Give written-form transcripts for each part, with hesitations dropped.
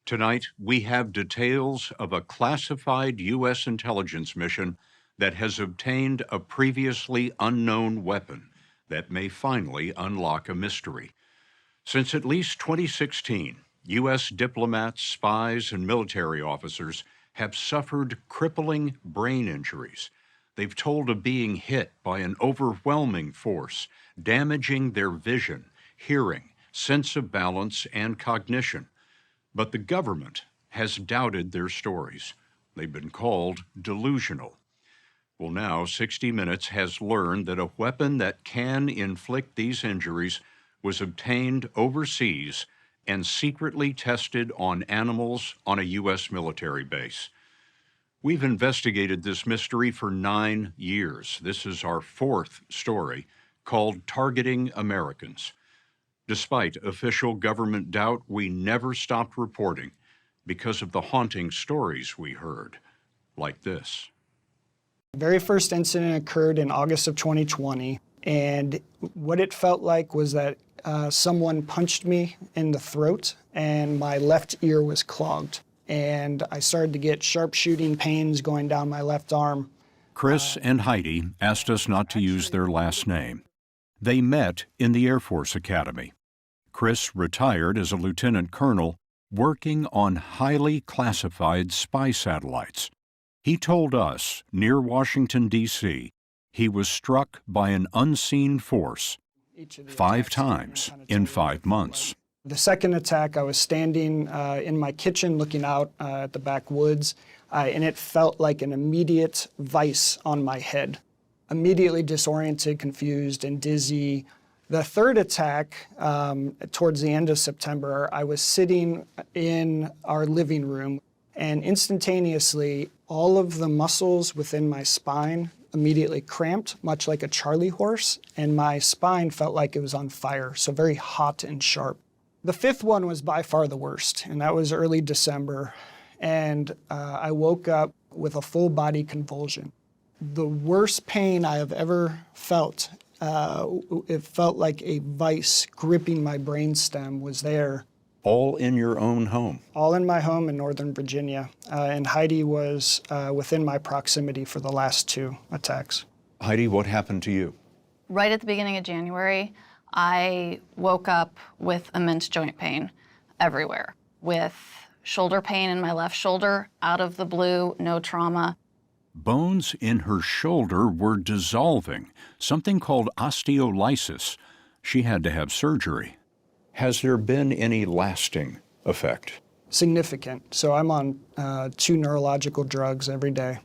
Tonight, we have details of a classified U.S. intelligence mission that has obtained a previously unknown weapon that may finally unlock a mystery. Since at least 2016, U.S. diplomats, spies, and military officers have suffered crippling brain injuries. They've told of being hit by an overwhelming force, damaging their vision, hearing, sense of balance, and cognition. But the government has doubted their stories. They've been called delusional. Well, now 60 Minutes has learned that a weapon that can inflict these injuries was obtained overseas and secretly tested on animals on a U.S. military base. We've investigated this mystery for 9 years. This is our fourth story, called Targeting Americans. Despite official government doubt, we never stopped reporting because of the haunting stories we heard, like this. The very first incident occurred in August of 2020, and what it felt like was that someone punched me in the throat and my left ear was clogged. And I started to get sharp shooting pains going down my left arm. Chris and Heidi asked us not to use their last name. They met in the Air Force Academy. Chris retired as a lieutenant colonel working on highly classified spy satellites. He told us, near Washington, D.C., he was struck by an unseen force 5 times in 5 months. The second attack, I was standing in my kitchen looking out at the backwoods, and it felt like an immediate vice on my head. Immediately disoriented, confused, and dizzy. The third attack, towards the end of September, I was sitting in our living room, and instantaneously, all of the muscles within my spine immediately cramped, much like a Charlie horse, and my spine felt like it was on fire, so very hot and sharp. The fifth one was by far the worst, and that was early December, and I woke up with a full body convulsion. The worst pain I have ever felt, it felt like a vice gripping my brainstem was there. All in your own home? All in my home in Northern Virginia, and Heidi was within my proximity for the last 2 attacks. Heidi, what happened to you? Right at the beginning of January, I woke up with immense joint pain everywhere, with shoulder pain in my left shoulder, out of the blue, no trauma. Bones in her shoulder were dissolving, something called osteolysis. She had to have surgery. Has there been any lasting effect? Significant. So I'm on 2 neurological drugs every day,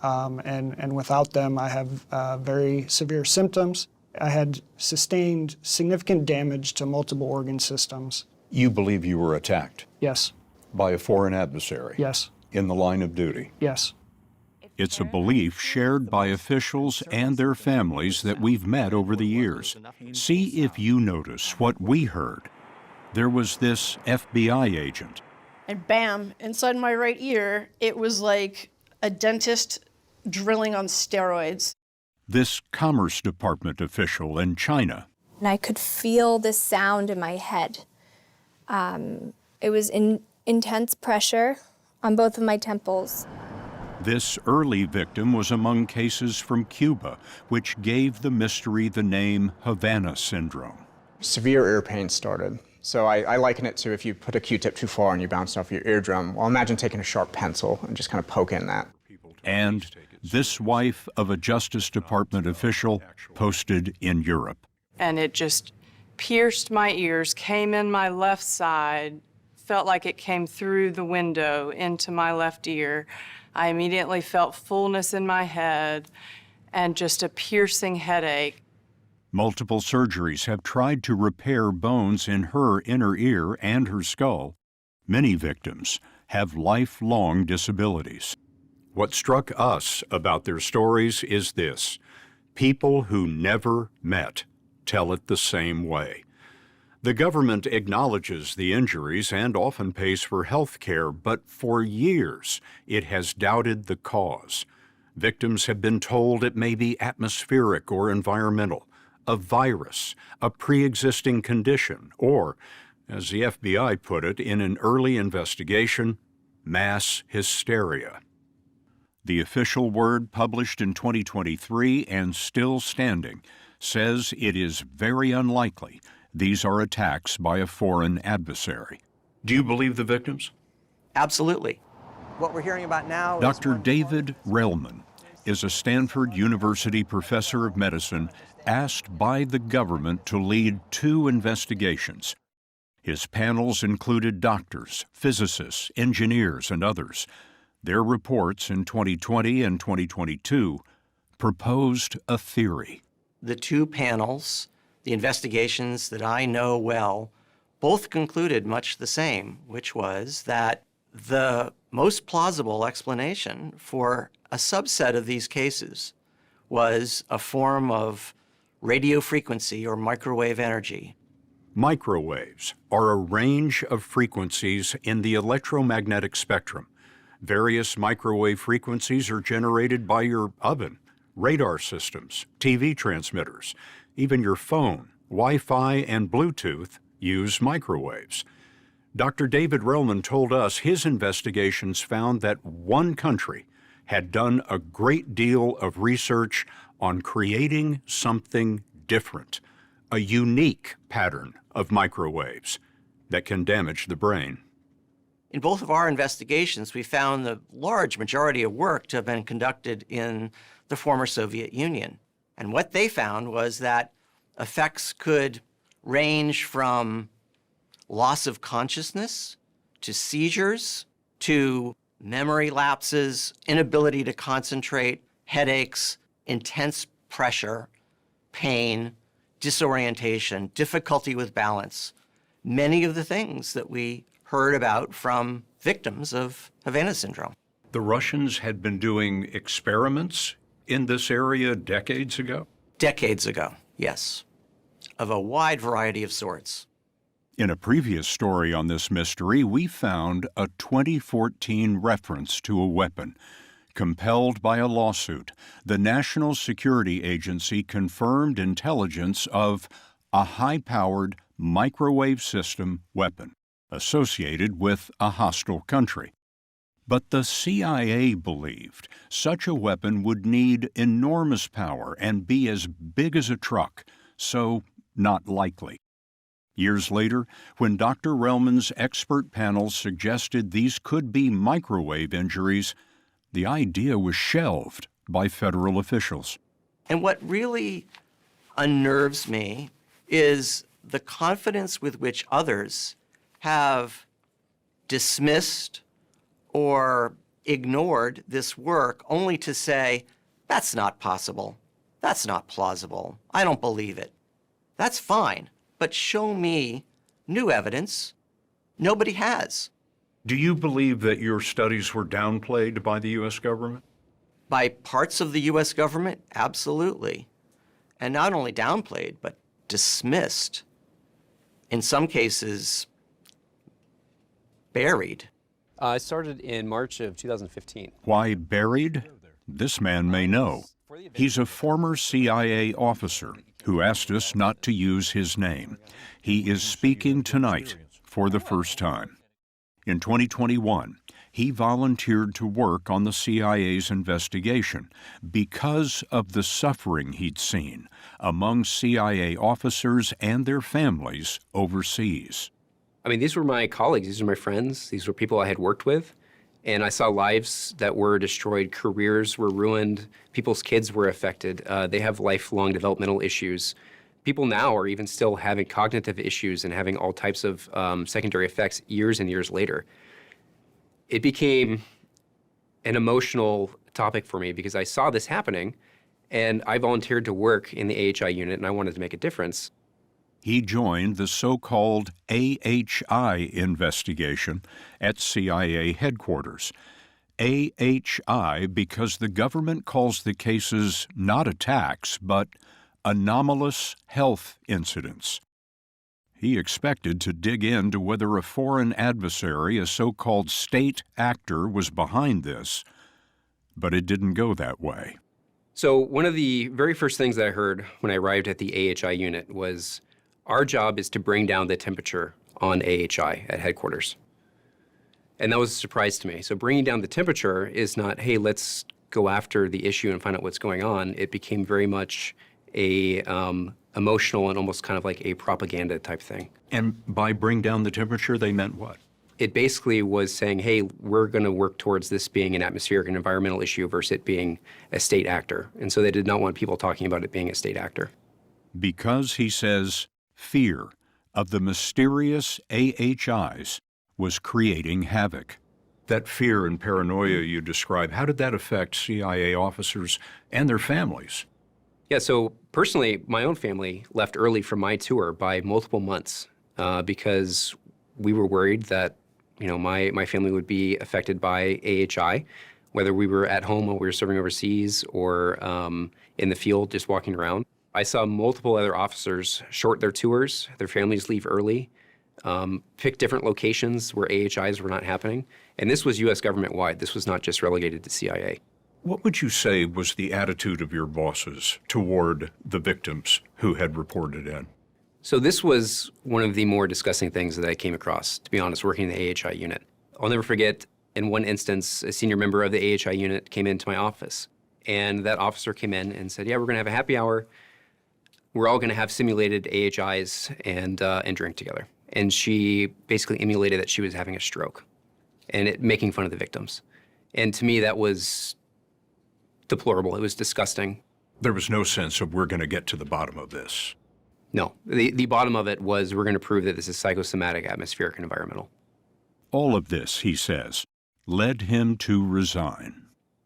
and without them I have very severe symptoms. I had sustained significant damage to multiple organ systems. You believe you were attacked? Yes. By a foreign adversary? Yes. In the line of duty? Yes. It's a belief shared by officials and their families that we've met over the years. See if you notice what we heard. There was this FBI agent. And bam, inside my right ear, it was like a dentist drilling on steroids. This Commerce Department official in China. And I could feel the sound in my head. It was intense pressure on both of my temples. This early victim was among cases from Cuba, which gave the mystery the name Havana syndrome. Severe ear pain started. So I liken it to if you put a Q-tip too far and you bounce off your eardrum. Well, imagine taking a sharp pencil and just kind of poking that. And this wife of a Justice Department official posted in Europe. And it just pierced my ears, came in my left side, felt like it came through the window into my left ear. I immediately felt fullness in my head and just a piercing headache. Multiple surgeries have tried to repair bones in her inner ear and her skull. Many victims have lifelong disabilities. What struck us about their stories is this: people who never met tell it the same way. The government acknowledges the injuries and often pays for health care, but for years it has doubted the cause. Victims have been told it may be atmospheric or environmental, a virus, a pre-existing condition, or As the FBI put it in an early investigation, mass hysteria. The official word published in 2023 and still standing says it is very unlikely these are attacks by a foreign adversary. Do you believe the victims? Absolutely. What we're hearing about now Dr. is David Relman is a Stanford University professor of medicine asked by the government to lead 2 investigations. His panels included doctors, physicists, engineers, and others. Their reports in 2020 and 2022 proposed a theory. the 2 panels, the investigations that I know well, both concluded much the same, which was that the most plausible explanation for a subset of these cases was a form of radio frequency or microwave energy. Microwaves are a range of frequencies in the electromagnetic spectrum. Various microwave frequencies are generated by your oven, radar systems, TV transmitters. Even your phone, Wi-Fi, and Bluetooth use microwaves. Dr. David Relman told us his investigations found that one country had done a great deal of research on creating something different, a unique pattern of microwaves that can damage the brain. In both of our investigations, we found the large majority of work to have been conducted in the former Soviet Union. And what they found was that effects could range from loss of consciousness to seizures to memory lapses, inability to concentrate, headaches, intense pressure, pain, disorientation, difficulty with balance. Many of the things that we heard about from victims of Havana syndrome. The Russians had been doing experiments in this area decades ago? Decades ago, yes, of a wide variety of sorts. In a previous story on this mystery, we found a 2014 reference to a weapon. Compelled by a lawsuit, the National Security Agency confirmed intelligence of a high-powered microwave system weapon associated with a hostile country. But the CIA believed such a weapon would need enormous power and be as big as a truck, so not likely. Years later, when Dr. Relman's expert panel suggested these could be microwave injuries, the idea was shelved by federal officials. And what really unnerves me is the confidence with which others have dismissed or ignored this work only to say, that's not possible, that's not plausible, I don't believe it. That's fine, but show me new evidence. Nobody has. Do you believe that your studies were downplayed by the U.S. government? By parts of the U.S. government, absolutely. And not only downplayed, but dismissed. In some cases, buried. I started in March of 2015. Why buried? This man may know. He's a former CIA officer who asked us not to use his name. He is speaking tonight for the first time. In 2021, he volunteered to work on the CIA's investigation because of the suffering he'd seen among CIA officers and their families overseas. I mean, these were my colleagues, these were my friends, these were people I had worked with, and I saw lives that were destroyed, careers were ruined, people's kids were affected. They have lifelong developmental issues. People now are even still having cognitive issues and having all types of secondary effects years and years later. It became an emotional topic for me because I saw this happening, and I volunteered to work in the AHI unit, and I wanted to make a difference. He joined the so-called AHI investigation at CIA headquarters. AHI because the government calls the cases not attacks, but anomalous health incidents. He expected to dig into whether a foreign adversary, a so-called state actor, was behind this, but it didn't go that way. So one of the very first things that I heard when I arrived at the AHI unit was, our job is to bring down the temperature on AHI at headquarters. And that was a surprise to me. So bringing down the temperature is not, hey, let's go after the issue and find out what's going on. It became very much a emotional and almost kind of like a propaganda type thing. And by bring down the temperature, they meant what? It basically was saying, hey, we're going to work towards this being an atmospheric and environmental issue versus it being a state actor. And so they did not want people talking about it being a state actor. Because, he says, fear of the mysterious AHIs was creating havoc. That fear and paranoia you describe, how did that affect CIA officers and their families? Yeah, so personally, my own family left early from my tour by multiple months because we were worried that my family would be affected by AHI, whether we were at home while we were serving overseas or in the field just walking around. I saw multiple other officers short their tours, their families leave early, pick different locations where AHIs were not happening. And this was U.S. government-wide. This was not just relegated to CIA. What would you say was the attitude of your bosses toward the victims who had reported in? So this was one of the more disgusting things that I came across, to be honest, working in the AHI unit. I'll never forget, in one instance, a senior member of the AHI unit came into my office. And that officer came in and said, yeah, we're going to have a happy hour. We're all going to have simulated AHIs and drink together. And she basically emulated that she was having a stroke and making fun of the victims. And to me, that was deplorable. It was disgusting. There was no sense of we're going to get to the bottom of this. No. The bottom of it was we're going to prove that this is psychosomatic, atmospheric, and environmental. All of this, he says, led him to resign.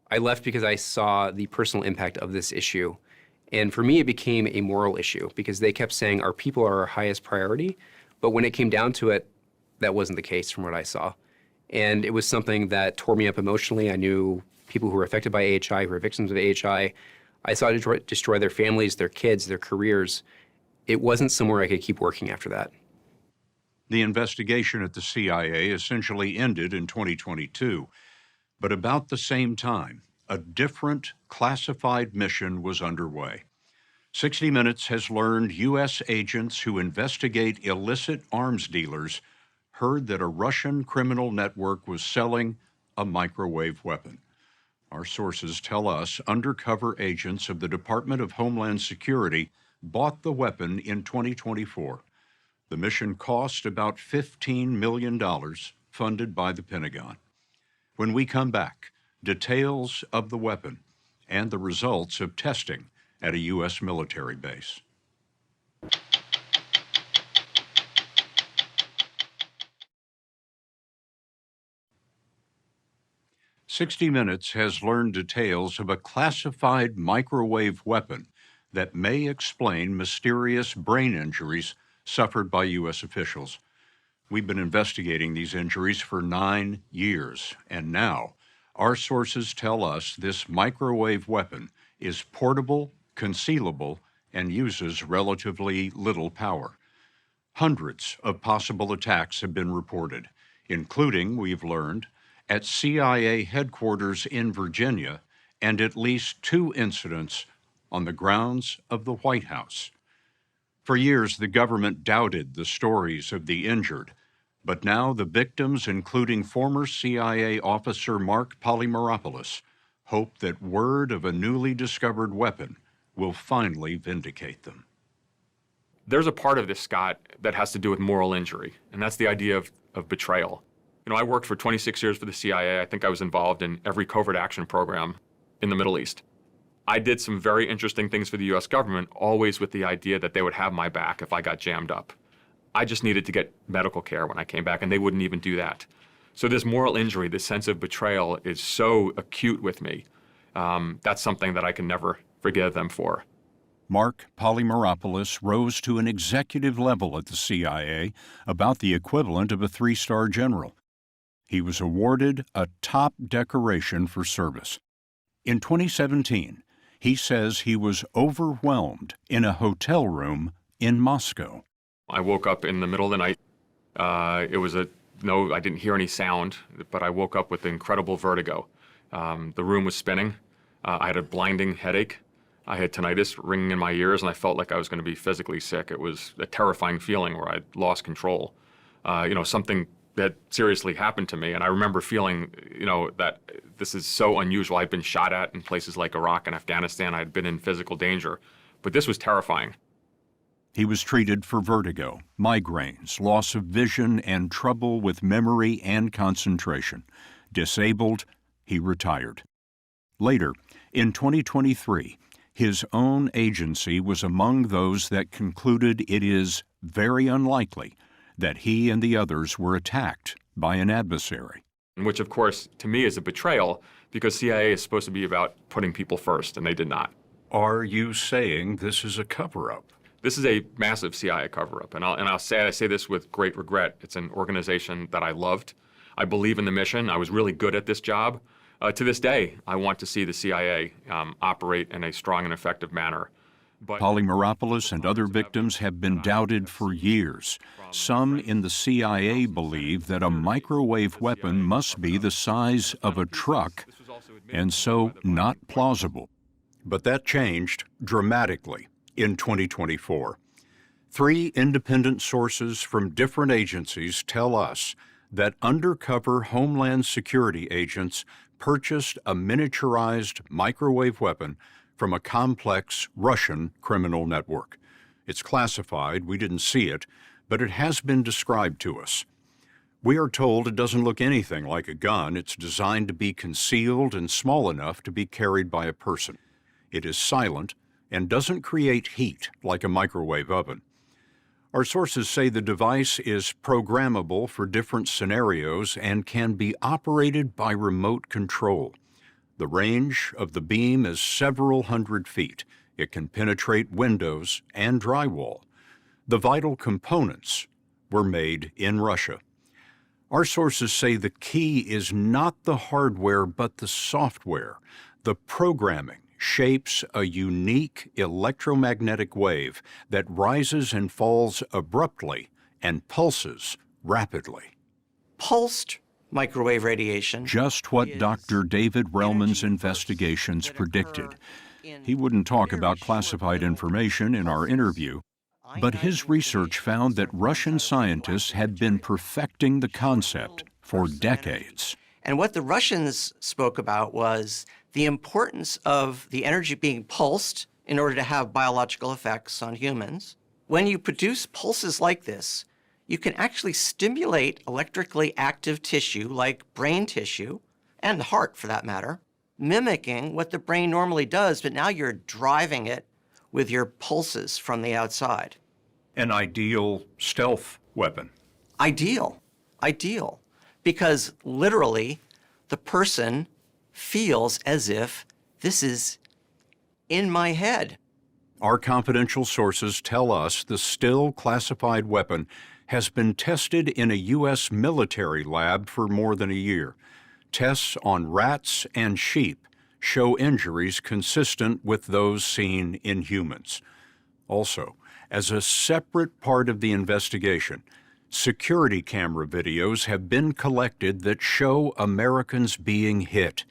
I left because I saw the personal impact of this issue. And for me, it became a moral issue because they kept saying our people are our highest priority. But when it came down to it, that wasn't the case from what I saw. And it was something that tore me up emotionally. I knew people who were affected by AHI, who were victims of AHI. I saw it destroy their families, their kids, their careers. It wasn't somewhere I could keep working after that. The investigation at the CIA essentially ended in 2022. But about the same time, a different classified mission was underway. 60 Minutes has learned U.S. agents who investigate illicit arms dealers heard that a Russian criminal network was selling a microwave weapon. Our sources tell us undercover agents of the Department of Homeland Security bought the weapon in 2024. The mission cost about $15 million, funded by the Pentagon. When we come back, details of the weapon and the results of testing at a U.S. military base. "60 Minutes has learned details of a classified microwave weapon that may explain mysterious brain injuries suffered by U.S. officials. We've been investigating these injuries for 9 years, and now our sources tell us this microwave weapon is portable, concealable, and uses relatively little power. Hundreds of possible attacks have been reported, including, we've learned, at CIA headquarters in Virginia and at least 2 incidents on the grounds of the White House. For years, the government doubted the stories of the injured, but now the victims, including former CIA officer Mark Polymeropoulos, hope that word of a newly discovered weapon will finally vindicate them. There's a part of this, Scott, that has to do with moral injury, and that's the idea of betrayal. I worked for 26 years for the CIA. I think I was involved in every covert action program in the Middle East. I did some very interesting things for the U.S. government, always with the idea that they would have my back if I got jammed up. I just needed to get medical care when I came back, and they wouldn't even do that. So this moral injury, this sense of betrayal is so acute with me. That's something that I can never forgive them for. Mark Polymeropoulos rose to an executive level at the CIA, about the equivalent of a 3-star general. He was awarded a top decoration for service. In 2017, he says he was overwhelmed in a hotel room in Moscow. I woke up in the middle of the night. I didn't hear any sound, but I woke up with incredible vertigo. The room was spinning. I had a blinding headache. I had tinnitus ringing in my ears, and I felt like I was going to be physically sick. It was a terrifying feeling where I lost control. something that seriously happened to me. And I remember feeling, that this is so unusual. I'd been shot at in places like Iraq and Afghanistan. I'd been in physical danger, but this was terrifying. He was treated for vertigo, migraines, loss of vision, and trouble with memory and concentration. Disabled, he retired. Later, in 2023, his own agency was among those that concluded it is very unlikely that he and the others were attacked by an adversary. Which, of course, to me is a betrayal, because CIA is supposed to be about putting people first, and they did not. Are you saying this is a cover-up? This is a massive CIA cover-up, and I say this with great regret. It's an organization that I loved. I believe in the mission. I was really good at this job. To this day, I want to see the CIA operate in a strong and effective manner. But Polymeropoulos and other victims have been doubted for years. Some in the CIA believe that a microwave weapon must be the size of a truck, and so not plausible. But that changed dramatically in 2024. 3 independent sources from different agencies tell us that undercover Homeland Security agents purchased a miniaturized microwave weapon from a complex Russian criminal network. It's classified, we didn't see it, but it has been described to us. We are told it doesn't look anything like a gun. It's designed to be concealed and small enough to be carried by a person. It is silent and doesn't create heat like a microwave oven. Our sources say the device is programmable for different scenarios and can be operated by remote control. The range of the beam is several hundred feet. It can penetrate windows and drywall. The vital components were made in Russia. Our sources say the key is not the hardware but the software. The programming shapes a unique electromagnetic wave that rises and falls abruptly and pulses rapidly. Pulsed microwave radiation. Just what Dr. David Relman's investigations predicted. He wouldn't talk about classified information in our interview, but his research found that Russian scientists had been perfecting the concept for decades. And what the Russians spoke about was the importance of the energy being pulsed in order to have biological effects on humans. When you produce pulses like this, you can actually stimulate electrically active tissue like brain tissue, and the heart for that matter, mimicking what the brain normally does, but now you're driving it with your pulses from the outside. An ideal stealth weapon. Ideal, because literally the person feels as if this is in my head. Our confidential sources tell us the still classified weapon has been tested in a U.S. military lab for more than a year. Tests on rats and sheep show injuries consistent with those seen in humans. Also, as a separate part of the investigation, security camera videos have been collected that show Americans being hit.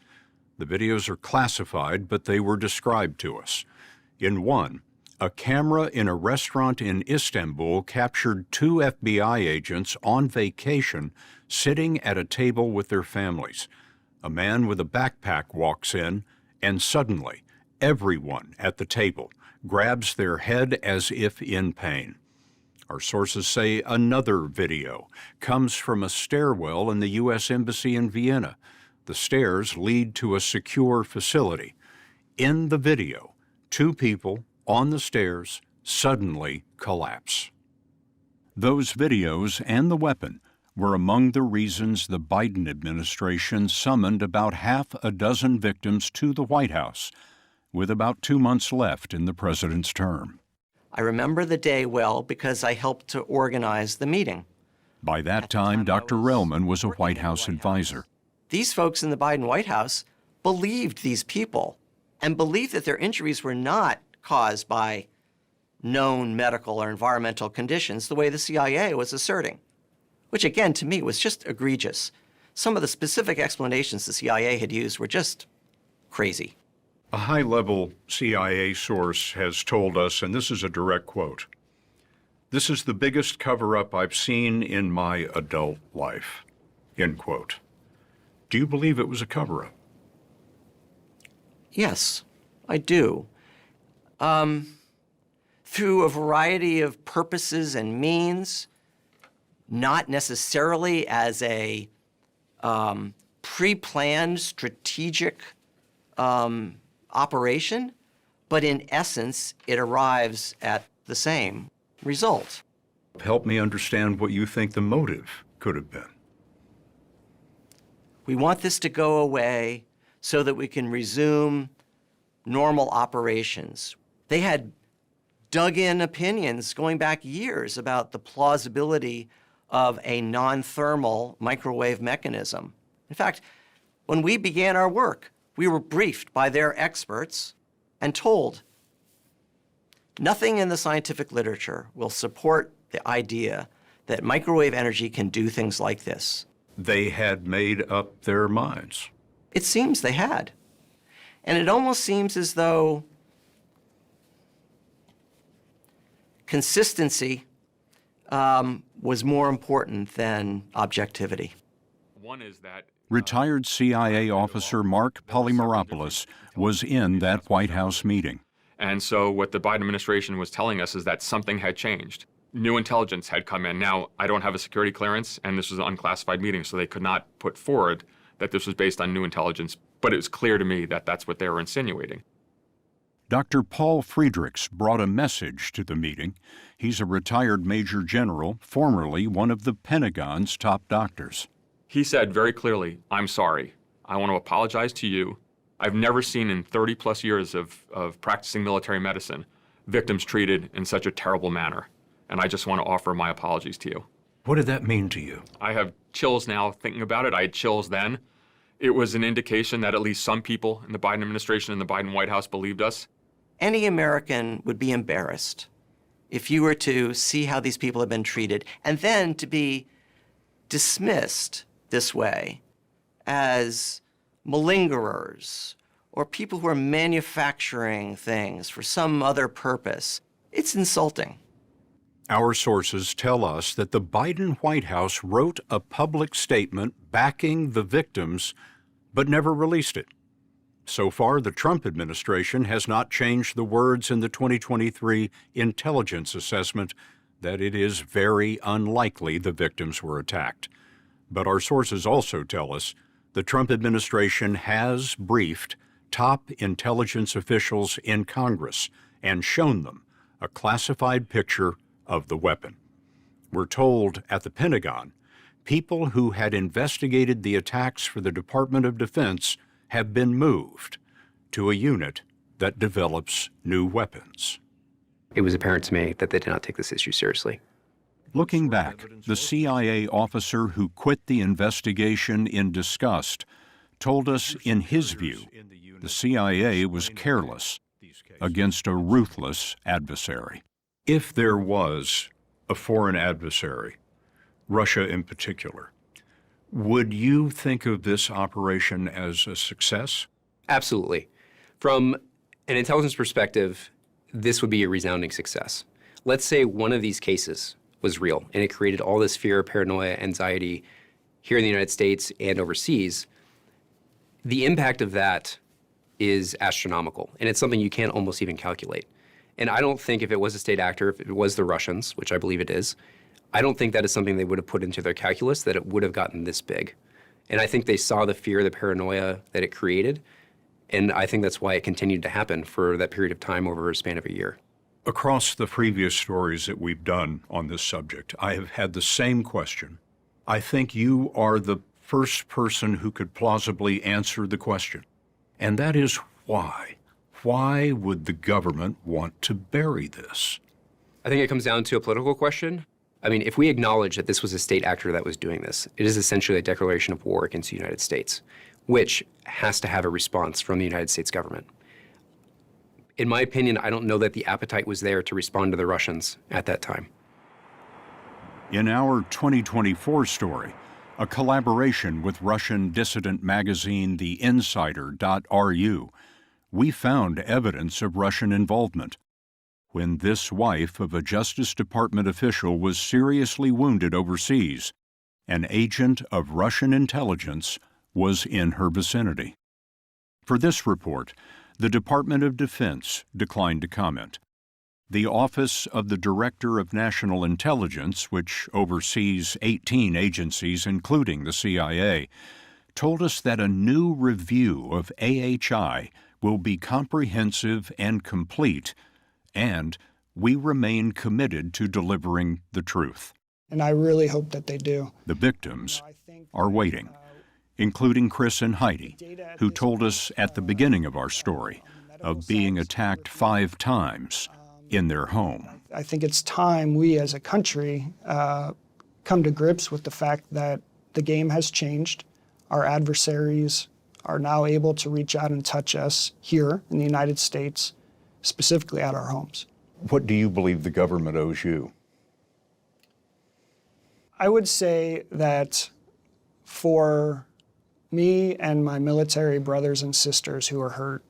The videos are classified, but they were described to us. In one, a camera in a restaurant in Istanbul captured 2 FBI agents on vacation sitting at a table with their families. A man with a backpack walks in, and suddenly, everyone at the table grabs their head as if in pain. Our sources say another video comes from a stairwell in the U.S. Embassy in Vienna. The stairs lead to a secure facility. In the video, 2 people on the stairs suddenly collapse. Those videos and the weapon were among the reasons the Biden administration summoned about half a dozen victims to the White House, with about 2 months left in the president's term. I remember the day well because I helped to organize the meeting. By that time, Dr. Relman was a White House advisor. These folks in the Biden White House believed these people and believed that their injuries were not caused by known medical or environmental conditions the way the CIA was asserting, which again to me was just egregious. Some of the specific explanations the CIA had used were just crazy. A high-level CIA source has told us, and this is a direct quote, "This is the biggest cover-up I've seen in my adult life," end quote. Do you believe it was a cover-up? Yes, I do. Through a variety of purposes and means, not necessarily as a pre-planned strategic operation, but in essence, it arrives at the same result. Help me understand what you think the motive could have been. We want this to go away so that we can resume normal operations. They had dug-in opinions going back years about the plausibility of a non-thermal microwave mechanism. In fact, when we began our work, we were briefed by their experts and told nothing in the scientific literature will support the idea that microwave energy can do things like this. They had made up their minds. It seems they had. And it almost seems as though consistency was more important than objectivity. One is that Retired CIA officer Mark Polymeropoulos was in that White House meeting. And so what the Biden administration was telling us is that something had changed. New intelligence had come in. Now, I don't have a security clearance, and this was an unclassified meeting, so they could not put forward that this was based on new intelligence, but it was clear to me that that's what they were insinuating. Dr. Paul Friedrichs brought a message to the meeting. He's a retired Major General, formerly one of the Pentagon's top doctors. He said very clearly, "I'm sorry. I want to apologize to you. I've never seen in 30-plus years of practicing military medicine victims treated in such a terrible manner, and I just want to offer my apologies to you." What did that mean to you? I have chills now thinking about it. I had chills then. It was an indication that at least some people in the Biden administration and the Biden White House believed us. Any American would be embarrassed if you were to see how these people have been treated and then to be dismissed this way as malingerers or people who are manufacturing things for some other purpose. It's insulting. Our sources tell us that the Biden White House wrote a public statement backing the victims, but never released it. So far, the Trump administration has not changed the words in the 2023 intelligence assessment that it is very unlikely the victims were attacked. But our sources also tell us the Trump administration has briefed top intelligence officials in Congress and shown them a classified picture of the weapon. We're told at the Pentagon, people who had investigated the attacks for the Department of Defense have been moved to a unit that develops new weapons. It was apparent to me that they did not take this issue seriously. Looking back, the CIA officer who quit the investigation in disgust told us, in his view, the CIA was careless against a ruthless adversary. If there was a foreign adversary, Russia in particular, would you think of this operation as a success? Absolutely. From an intelligence perspective, this would be a resounding success. Let's say one of these cases was real and it created all this fear, paranoia, anxiety here in the United States and overseas. The impact of that is astronomical, and it's something you can't almost even calculate. And I don't think if it was a state actor, if it was the Russians, which I believe it is, I don't think that is something they would have put into their calculus, that it would have gotten this big. And I think they saw the fear, the paranoia that it created, and I think that's why it continued to happen for that period of time over a span of a year. Across the previous stories that we've done on this subject, I have had the same question. I think you are the first person who could plausibly answer the question, and that is why. Why would the government want to bury this? I think it comes down to a political question. I mean, if we acknowledge that this was a state actor that was doing this, it is essentially a declaration of war against the United States, which has to have a response from the United States government. In my opinion, I don't know that the appetite was there to respond to the Russians at that time. In our 2024 story, a collaboration with Russian dissident magazine The Insider.ru, we found evidence of Russian involvement. when this wife of a Justice Department official was seriously wounded overseas. An agent of Russian intelligence was in her vicinity. For this report, the Department of Defense declined to comment. The Office of the Director of National Intelligence, which oversees 18 agencies, including the CIA, told us that a new review of AHI will be comprehensive and complete, and we remain committed to delivering the truth. And I really hope that they do. The victims are waiting, including Chris and Heidi, who told us at the beginning of our story of being attacked 5 times in their home. I think it's time we as a country come to grips with the fact that the game has changed. Our adversaries are now able to reach out and touch us here in the United States, specifically at our homes. What do you believe the government owes you? I would say that for me and my military brothers and sisters who are hurt,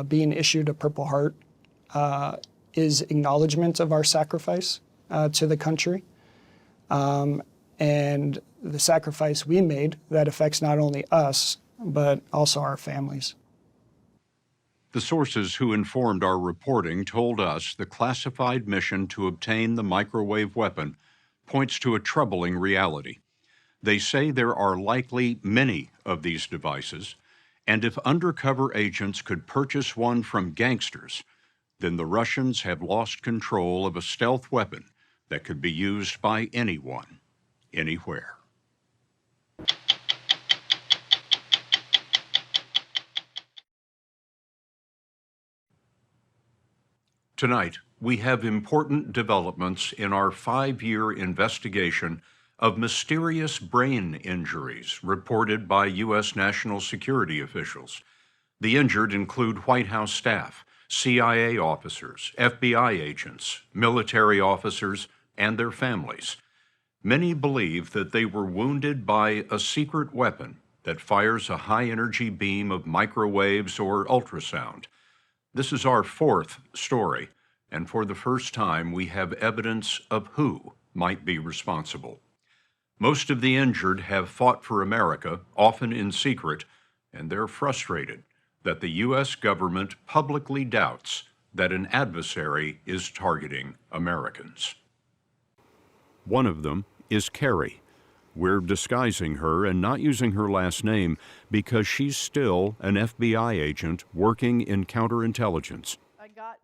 being issued a Purple Heart is acknowledgement of our sacrifice to the country. And the sacrifice we made that affects not only us, but also our families. The sources who informed our reporting told us the classified mission to obtain the microwave weapon points to a troubling reality. They say there are likely many of these devices, and if undercover agents could purchase one from gangsters, then the Russians have lost control of a stealth weapon that could be used by anyone, anywhere. Tonight, we have important developments in our 5-year investigation of mysterious brain injuries reported by U.S. national security officials. The injured include White House staff, CIA officers, FBI agents, military officers, and their families. Many believe that they were wounded by a secret weapon that fires a high-energy beam of microwaves or ultrasound. This is our 4th story, and for the first time we have evidence of who might be responsible. Most of the injured have fought for America, often in secret, and they're frustrated that the U.S. government publicly doubts that an adversary is targeting Americans. One of them is Carrie. We're disguising her and not using her last name because she's still an FBI agent working in counterintelligence.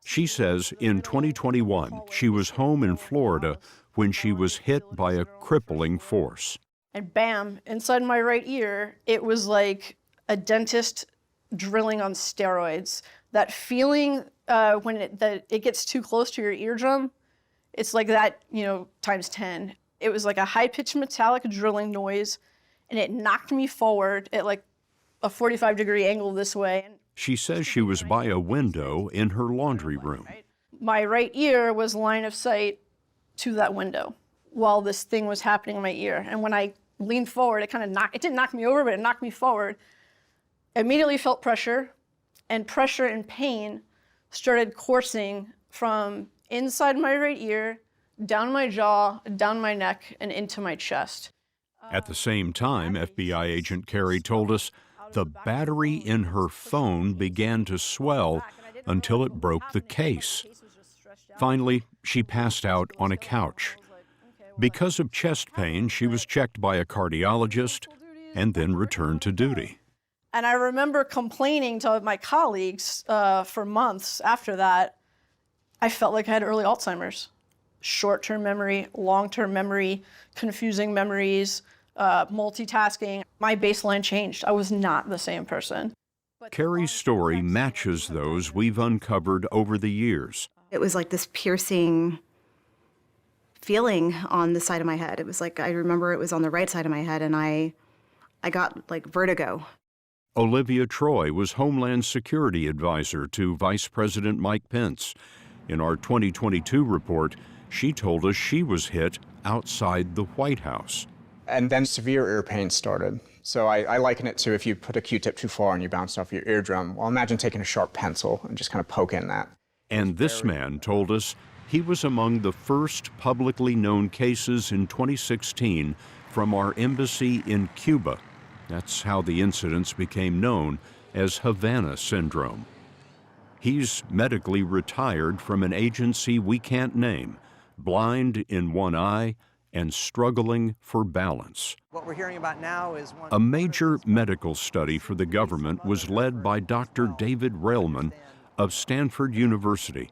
She says in 2021, she was home in Florida when she was hit by a crippling force. And bam, inside my right ear, it was like a dentist drilling on steroids. That feeling when it gets too close to your eardrum, it's like that, times 10. It was like a high-pitched metallic drilling noise, and it knocked me forward at like a 45-degree angle this way. She says she was by a window in her laundry room. My right ear was line of sight to that window while this thing was happening in my ear. And when I leaned forward, it didn't knock me over, but it knocked me forward. I immediately felt pressure, and pressure and pain started coursing from inside my right ear, down my jaw, down my neck, and into my chest. At the same time, FBI agent Carrie told us the battery in her phone began to swell until it broke the case. Finally, she passed out on a couch. Because of chest pain, she was checked by a cardiologist and then returned to duty. And I remember complaining to my colleagues for months after that. I felt like I had early Alzheimer's. Short-term memory, long-term memory, confusing memories, multitasking. My baseline changed. I was not the same person. Carrie's story matches those we've uncovered over the years. It was like this piercing feeling on the side of my head. It was like, I remember it was on the right side of my head, and I got like vertigo. Olivia Troy was Homeland Security Advisor to Vice President Mike Pence. In our 2022 report, she told us she was hit outside the White House. And then severe ear pain started. So I liken it to if you put a Q-tip too far and you bounce off your eardrum. Well, imagine taking a sharp pencil and just kind of poking that. And this man told us he was among the first publicly known cases in 2016 from our embassy in Cuba. That's how the incidents became known as Havana syndrome. He's medically retired from an agency we can't name, blind in one eye and struggling for balance. What we're hearing about now is A major medical study for the government was led by Dr. David Railman of Stanford University.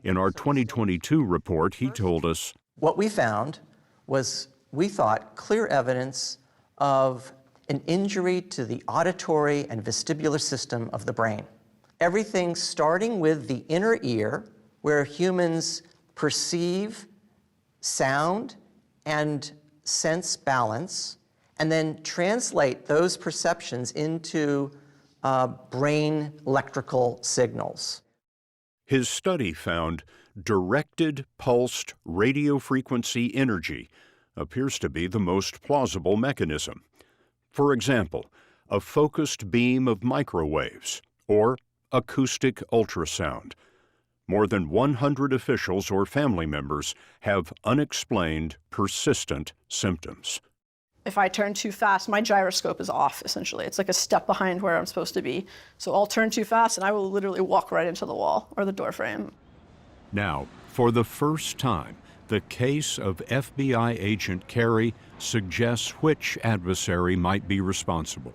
In our 2022 report, he told us, what we found was, we thought, clear evidence of an injury to the auditory and vestibular system of the brain. Everything starting with the inner ear, where humans perceive sound and sense balance, and then translate those perceptions into brain electrical signals. his study found directed pulsed radiofrequency energy appears to be the most plausible mechanism. For example, a focused beam of microwaves or acoustic ultrasound. More than 100 officials or family members have unexplained, persistent symptoms. If I turn too fast, my gyroscope is off, essentially. It's like a step behind where I'm supposed to be. So I'll turn too fast and I will literally walk right into the wall or the door frame. Now, for the first time, the case of FBI agent Carey suggests which adversary might be responsible.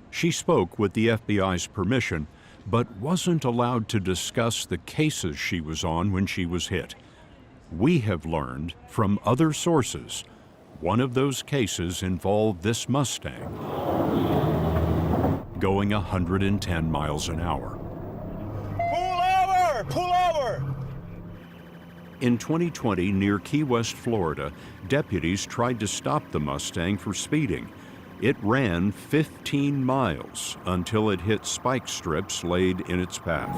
She spoke with the FBI's permission, but wasn't allowed to discuss the cases she was on when she was hit. We have learned from other sources one of those cases involved this Mustang going 110 miles an hour. Pull over! Pull over! In 2020, near Key West, Florida, deputies tried to stop the Mustang for speeding. It ran 15 miles until it hit spike strips laid in its path.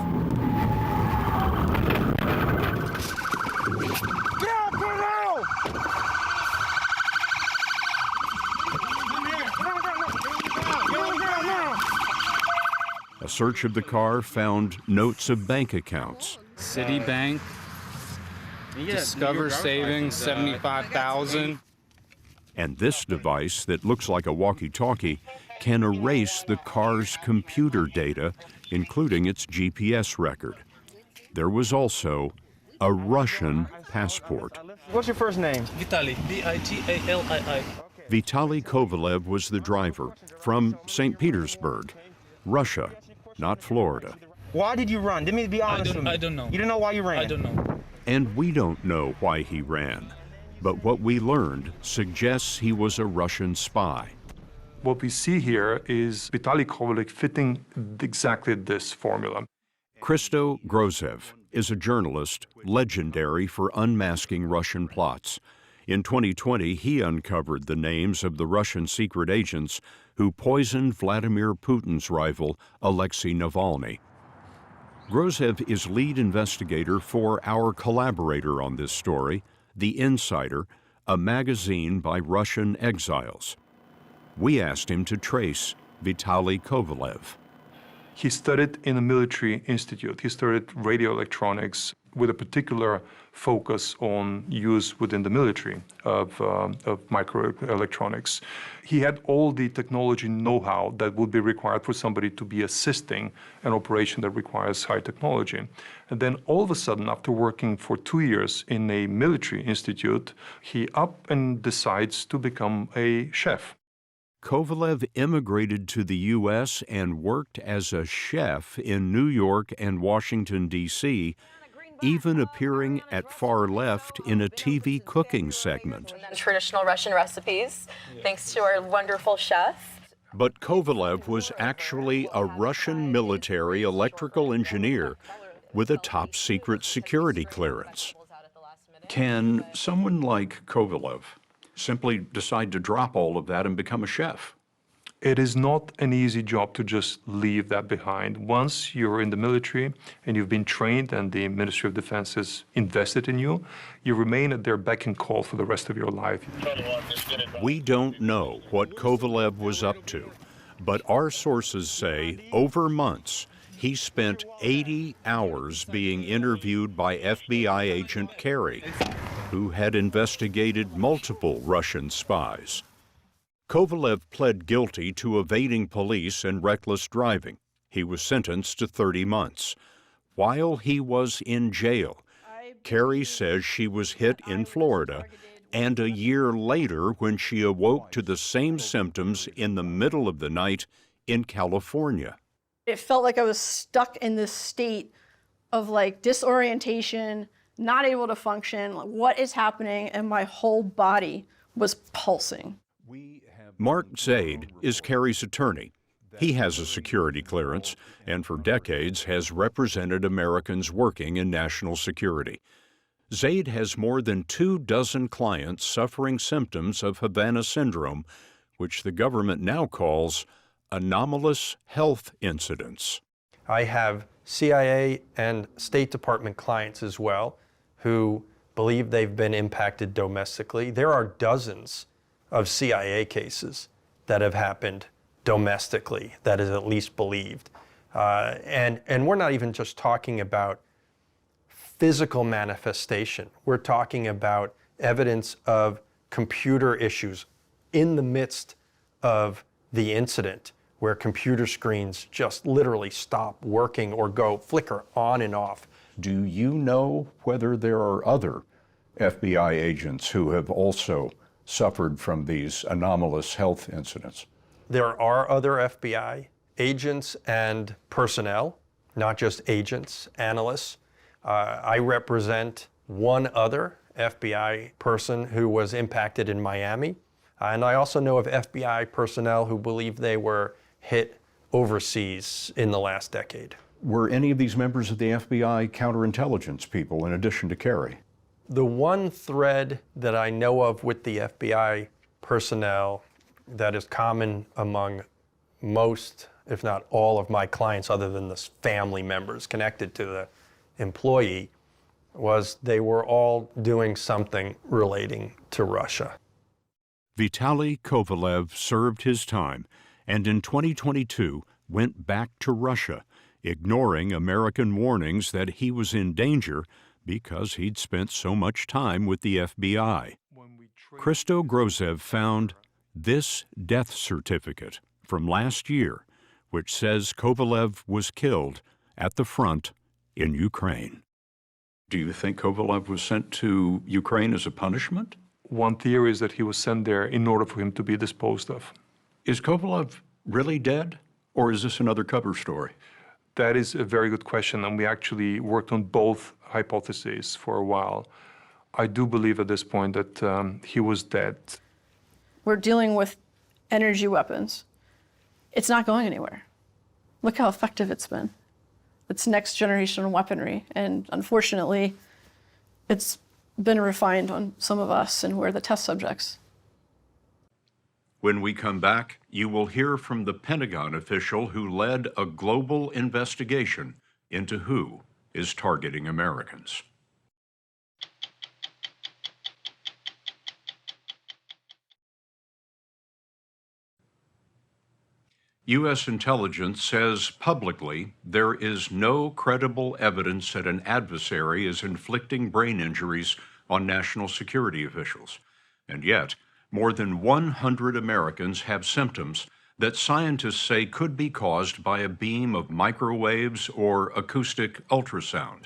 A search of the car found notes of bank accounts. Citibank, Discover Savings, $75,000. And this device that looks like a walkie-talkie can erase the car's computer data, including its GPS record. There was also a Russian passport. What's your first name? Vitaly, V-I-T-A-L-I-I. Vitaly Kovalev was the driver from St. Petersburg, Russia, not Florida. Why did you run? Let me be honest with me. I don't know. You don't know why you ran? I don't know. And we don't know why he ran, but what we learned suggests he was a Russian spy. What we see here is Vitaly Kovalev fitting exactly this formula. Christo Grozev is a journalist legendary for unmasking Russian plots. In 2020, he uncovered the names of the Russian secret agents who poisoned Vladimir Putin's rival, Alexei Navalny. Grozev is lead investigator for our collaborator on this story, The Insider, a magazine by Russian exiles. We asked him to trace Vitaly Kovalev. He studied in a military institute. He studied radio electronics with a particular focus on use within the military of microelectronics. He had all the technology know-how that would be required for somebody to be assisting an operation that requires high technology. And then all of a sudden, after working for 2 years in a military institute, he up and decides to become a chef. Kovalev immigrated to the U.S. and worked as a chef in New York and Washington, D.C., even appearing at Far Left in a TV cooking segment. Traditional Russian recipes, thanks to our wonderful chef. But Kovalev was actually a Russian military electrical engineer with a top-secret security clearance. Can someone like Kovalev simply decide to drop all of that and become a chef? It is not an easy job to just leave that behind. Once you're in the military and you've been trained and the Ministry of Defense is invested in you, you remain at their beck and call for the rest of your life. We don't know what Kovalev was up to, but our sources say over months he spent 80 hours being interviewed by FBI agent Kerry, who had investigated multiple Russian spies. Kovalev pled guilty to evading police and reckless driving. He was sentenced to 30 months. While he was in jail, Kerry says she was hit in Florida, and a year later when she awoke to the same symptoms in the middle of the night in California. It felt like I was stuck in this state of like disorientation, not able to function, like, what is happening, and my whole body was pulsing. Mark Zaid is Kerry's attorney. He has a security clearance and for decades has represented Americans working in national security. Zaid has more than 24 clients suffering symptoms of Havana syndrome, which the government now calls anomalous health incidents. I have CIA and State Department clients as well who believe they've been impacted domestically. There are dozens of CIA cases that have happened domestically, that is at least believed. And we're not even just talking about physical manifestation. We're talking about evidence of computer issues in the midst of the incident, where computer screens just literally stop working or go flicker on and off. Do you know whether there are other FBI agents who have also suffered from these anomalous health incidents? There are other FBI agents and personnel, not just agents, analysts. I represent one other FBI person who was impacted in Miami. And I also know of FBI personnel who believe they were hit overseas in the last decade. Were any of these members of the FBI counterintelligence people in addition to Kerry? The one thread that I know of with the FBI personnel that is common among most, if not all, of my clients, other than the family members connected to the employee, was they were all doing something relating to Russia. Vitaly Kovalev served his time and in 2022 went back to Russia, ignoring American warnings that he was in danger because he'd spent so much time with the FBI. Christo Grozev found this death certificate from last year, which says Kovalev was killed at the front in Ukraine. Do you think Kovalev was sent to Ukraine as a punishment? One theory is that he was sent there in order for him to be disposed of. Is Kovalev really dead, or is this another cover story? That is a very good question, and we actually worked on both hypotheses for a while. I do believe at this point that he was dead. We're dealing with energy weapons. It's not going anywhere. Look how effective it's been. It's next generation weaponry, and unfortunately, it's been refined on some of us, and we're the test subjects. When we come back, you will hear from the Pentagon official who led a global investigation into who is targeting Americans. U.S. intelligence says publicly there is no credible evidence that an adversary is inflicting brain injuries on national security officials. And yet, more than 100 Americans have symptoms that scientists say could be caused by a beam of microwaves or acoustic ultrasound.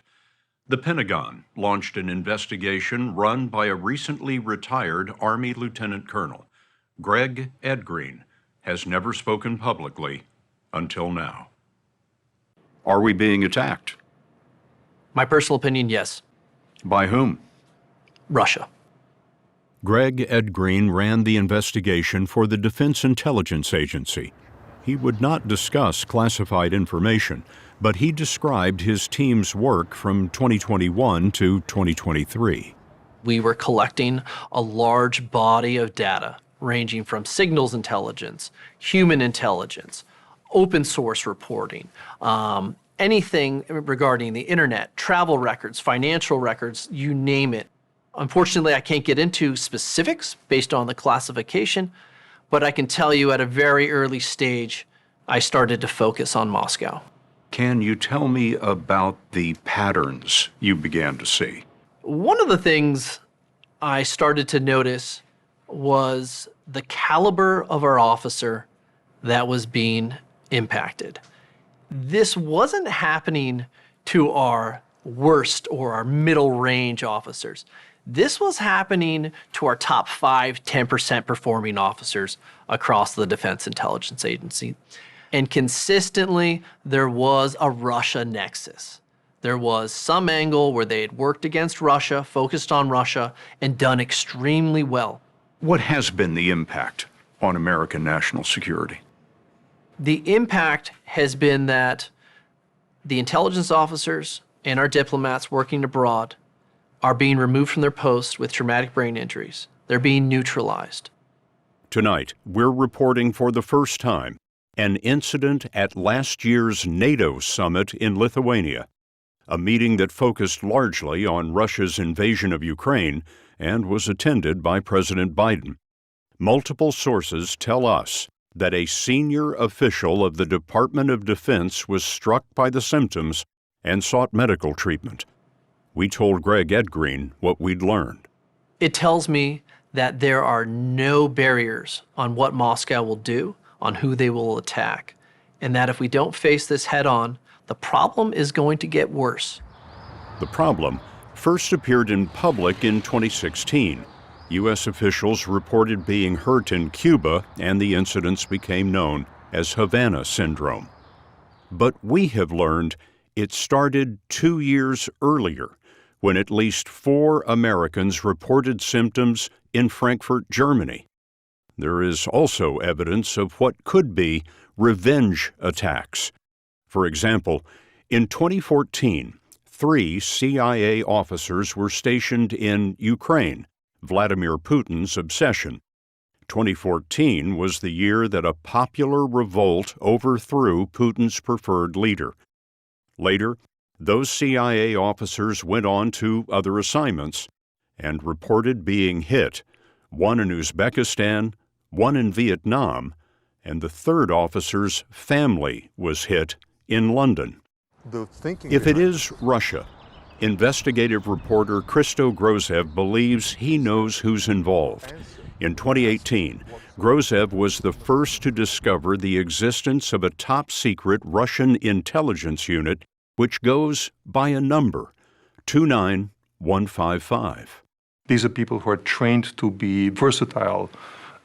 The Pentagon launched an investigation run by a recently retired Army Lieutenant Colonel. Greg Edgreen has never spoken publicly until now. Are we being attacked? My personal opinion, yes. By whom? Russia. Greg Edgreen ran the investigation for the Defense Intelligence Agency. He would not discuss classified information, but he described his team's work from 2021 to 2023. We were collecting a large body of data ranging from signals intelligence, human intelligence, open source reporting, anything regarding the internet, travel records, financial records, you name it. Unfortunately, I can't get into specifics based on the classification, but I can tell you at a very early stage, I started to focus on Moscow. Can you tell me about the patterns you began to see? One of the things I started to notice was the caliber of our officer that was being impacted. This wasn't happening to our worst or our middle range officers. This was happening to our top 5, 10% performing officers across the Defense Intelligence Agency. And consistently, there was a Russia nexus. There was some angle where they had worked against Russia, focused on Russia, and done extremely well. What has been the impact on American national security? The impact has been that the intelligence officers and our diplomats working abroad are being removed from their posts with traumatic brain injuries. They're being neutralized. Tonight, we're reporting for the first time an incident at last year's NATO summit in Lithuania, a meeting that focused largely on Russia's invasion of Ukraine and was attended by President Biden. Multiple sources tell us that a senior official of the Department of Defense was struck by the symptoms and sought medical treatment. We told Greg Edgreen what we'd learned. It tells me that there are no barriers on what Moscow will do, on who they will attack, and that if we don't face this head on, the problem is going to get worse. The problem first appeared in public in 2016. U.S. officials reported being hurt in Cuba, and the incidents became known as Havana syndrome. But we have learned it started 2 years earlier, when at least 4 Americans reported symptoms in Frankfurt, Germany. There is also evidence of what could be revenge attacks. For example, in 2014, 3 CIA officers were stationed in Ukraine, Vladimir Putin's obsession. 2014 was the year that a popular revolt overthrew Putin's preferred leader. Later, those CIA officers went on to other assignments and reported being hit, one in Uzbekistan, one in Vietnam, and the third officer's family was hit in London. If it is Russia, investigative reporter Christo Grozev believes he knows who's involved. In 2018, Grozev was the first to discover the existence of a top-secret Russian intelligence unit which goes by a number, 29155. These are people who are trained to be versatile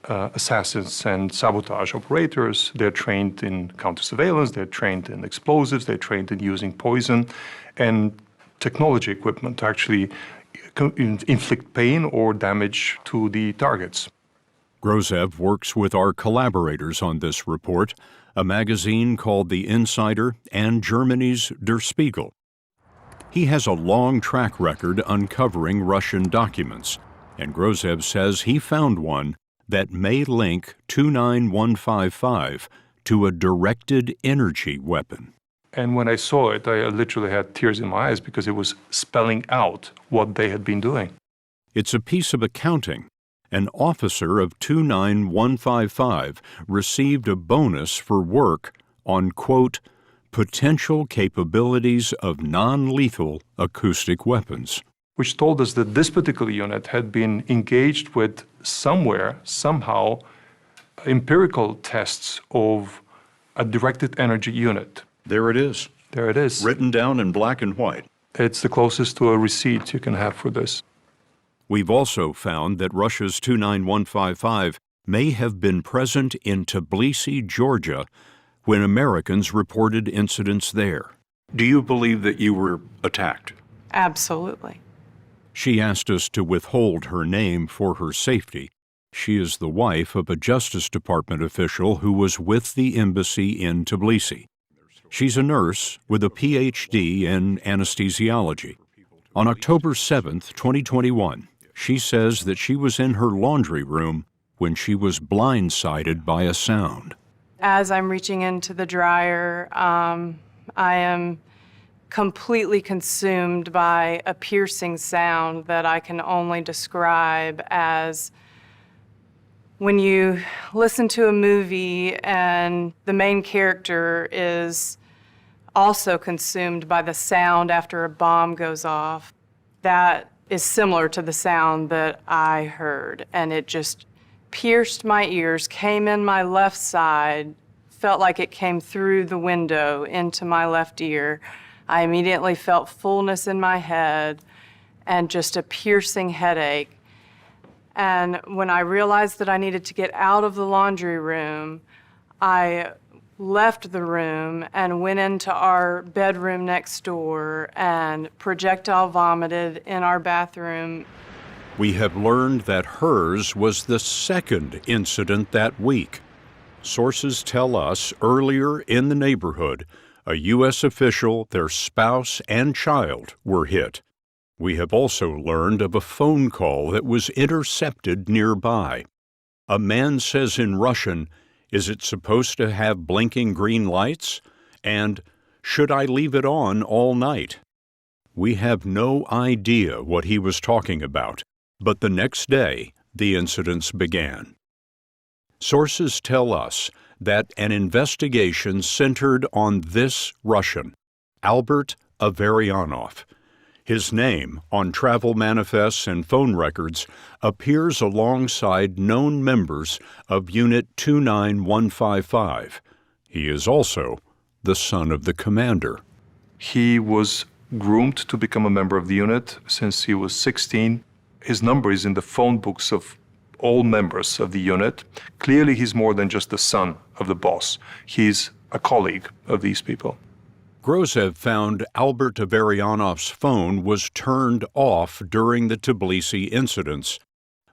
assassins and sabotage operators. They're trained in counter-surveillance, they're trained in explosives, they're trained in using poison and technology equipment to actually inflict pain or damage to the targets. Grozev works with our collaborators on this report, a magazine called The Insider and Germany's Der Spiegel. He has a long track record uncovering Russian documents, and Grozev says he found one that may link 29155 to a directed energy weapon. And when I saw it, I literally had tears in my eyes because it was spelling out what they had been doing. It's a piece of accounting. An officer of 29155 received a bonus for work on, quote, potential capabilities of non-lethal acoustic weapons. Which told us that this particular unit had been engaged with somewhere, somehow, empirical tests of a directed energy unit. There it is. There it is. Written down in black and white. It's the closest to a receipt you can have for this. We've also found that Russia's 29155 may have been present in Tbilisi, Georgia, when Americans reported incidents there. Do you believe that you were attacked? Absolutely. She asked us to withhold her name for her safety. She is the wife of a Justice Department official who was with the embassy in Tbilisi. She's a nurse with a PhD in anesthesiology. On October 7, 2021, she says that she was in her laundry room when she was blindsided by a sound. As I'm reaching into the dryer, I am completely consumed by a piercing sound that I can only describe as when you listen to a movie and the main character is also consumed by the sound after a bomb goes off. That is similar to the sound that I heard, and it just pierced my ears, came in my left side, felt like it came through the window into my left ear. I immediately felt fullness in my head and just a piercing headache. And when I realized that I needed to get out of the laundry room, I left the room and went into our bedroom next door and projectile vomited in our bathroom. We have learned that hers was the second incident that week. Sources tell us earlier in the neighborhood, a U.S. official, their spouse, and child were hit. We have also learned of a phone call that was intercepted nearby. A man says in Russian, "Is it supposed to have blinking green lights?" and "Should I leave it on all night?" We have no idea what he was talking about, but the next day, the incidents began. Sources tell us that an investigation centered on this Russian, Albert Averyanov. His name on travel manifests and phone records appears alongside known members of Unit 29155. He is also the son of the commander. He was groomed to become a member of the unit since he was 16. His number is in the phone books of all members of the unit. Clearly, he's more than just the son of the boss. He's a colleague of these people. Grozev found Albert Averyanov's phone was turned off during the Tbilisi incidents,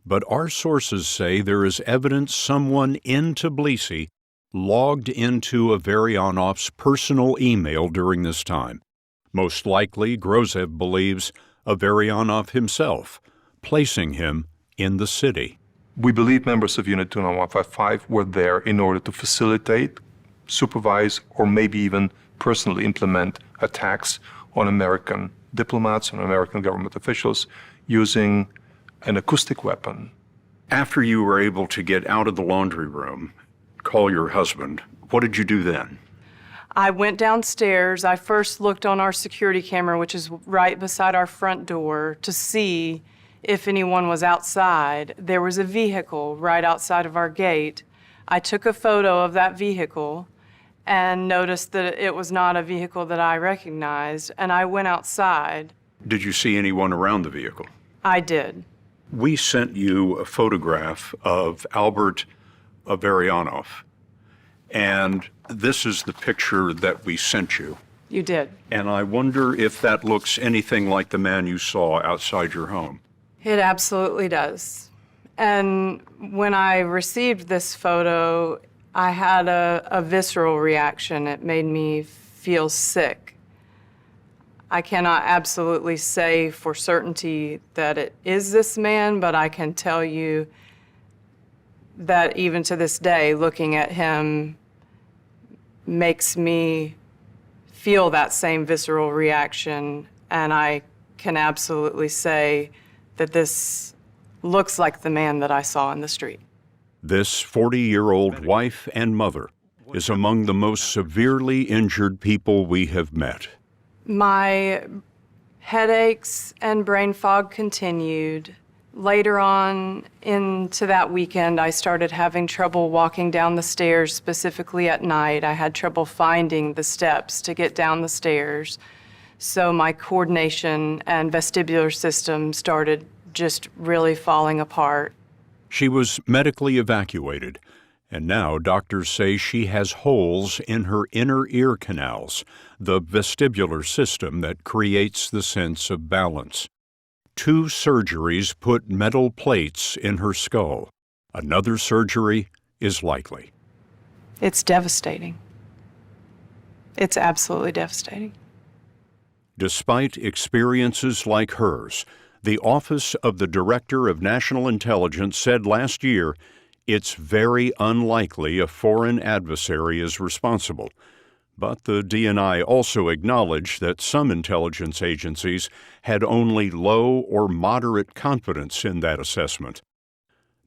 but our sources say there is evidence someone in Tbilisi logged into Averyanov's personal email during this time. Most likely, Grozev believes Averyanov himself, placing him in the city. We believe members of Unit 29155 were there in order to facilitate, supervise, or maybe even personally implement attacks on American diplomats and American government officials using an acoustic weapon. After you were able to get out of the laundry room, call your husband, what did you do then? I went downstairs. I first looked on our security camera, which is right beside our front door, to see if anyone was outside. There was a vehicle right outside of our gate. I took a photo of that vehicle and noticed that it was not a vehicle that I recognized, and I went outside. Did you see anyone around the vehicle? I did. We sent you a photograph of Albert Averyanov, and this is the picture that we sent you. You did. And I wonder if that looks anything like the man you saw outside your home. It absolutely does. And when I received this photo, I had a visceral reaction. It made me feel sick. I cannot absolutely say for certainty that it is this man, but I can tell you that even to this day, looking at him makes me feel that same visceral reaction, and I can absolutely say that this looks like the man that I saw in the street. This 40-year-old wife and mother is among the most severely injured people we have met. My headaches and brain fog continued. Later on into that weekend, I started having trouble walking down the stairs, specifically at night. I had trouble finding the steps to get down the stairs. So my coordination and vestibular system started just really falling apart. She was medically evacuated, and now doctors say she has holes in her inner ear canals, the vestibular system that creates the sense of balance. 2 surgeries put metal plates in her skull. Another surgery is likely. It's devastating. It's absolutely devastating. Despite experiences like hers, the Office of the Director of National Intelligence said last year it's very unlikely a foreign adversary is responsible. But the DNI also acknowledged that some intelligence agencies had only low or moderate confidence in that assessment.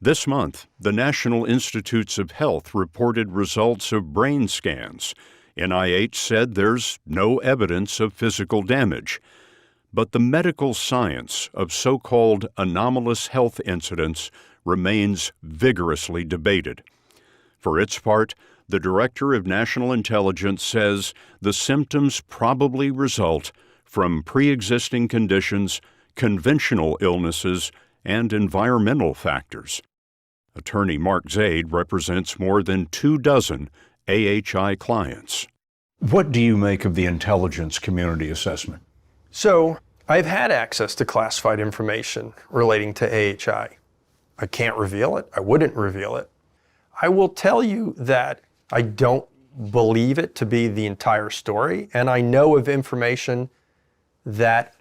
This month, the National Institutes of Health reported results of brain scans NIH said there's no evidence of physical damage, but the medical science of so-called anomalous health incidents remains vigorously debated. For its part, the Director of National Intelligence says the symptoms probably result from pre-existing conditions, conventional illnesses, and environmental factors. Attorney Mark Zaid represents more than 24 AHI clients. What do you make of the intelligence community assessment? So I've had access to classified information relating to AHI. I can't reveal it. I wouldn't reveal it. I will tell you that I don't believe it to be the entire story, and I know of information that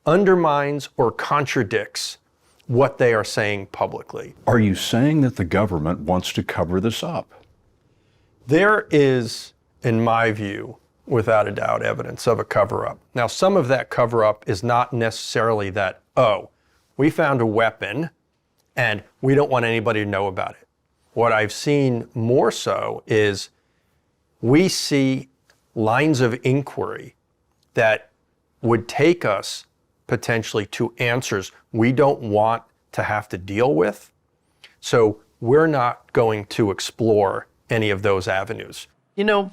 undermines or contradicts what they are saying publicly. Are you saying that the government wants to cover this up? There is, in my view, without a doubt, evidence of a cover-up. Now, some of that cover-up is not necessarily that, oh, we found a weapon and we don't want anybody to know about it. What I've seen more so is we see lines of inquiry that would take us potentially to answers we don't want to have to deal with. So we're not going to explore any of those avenues. You know,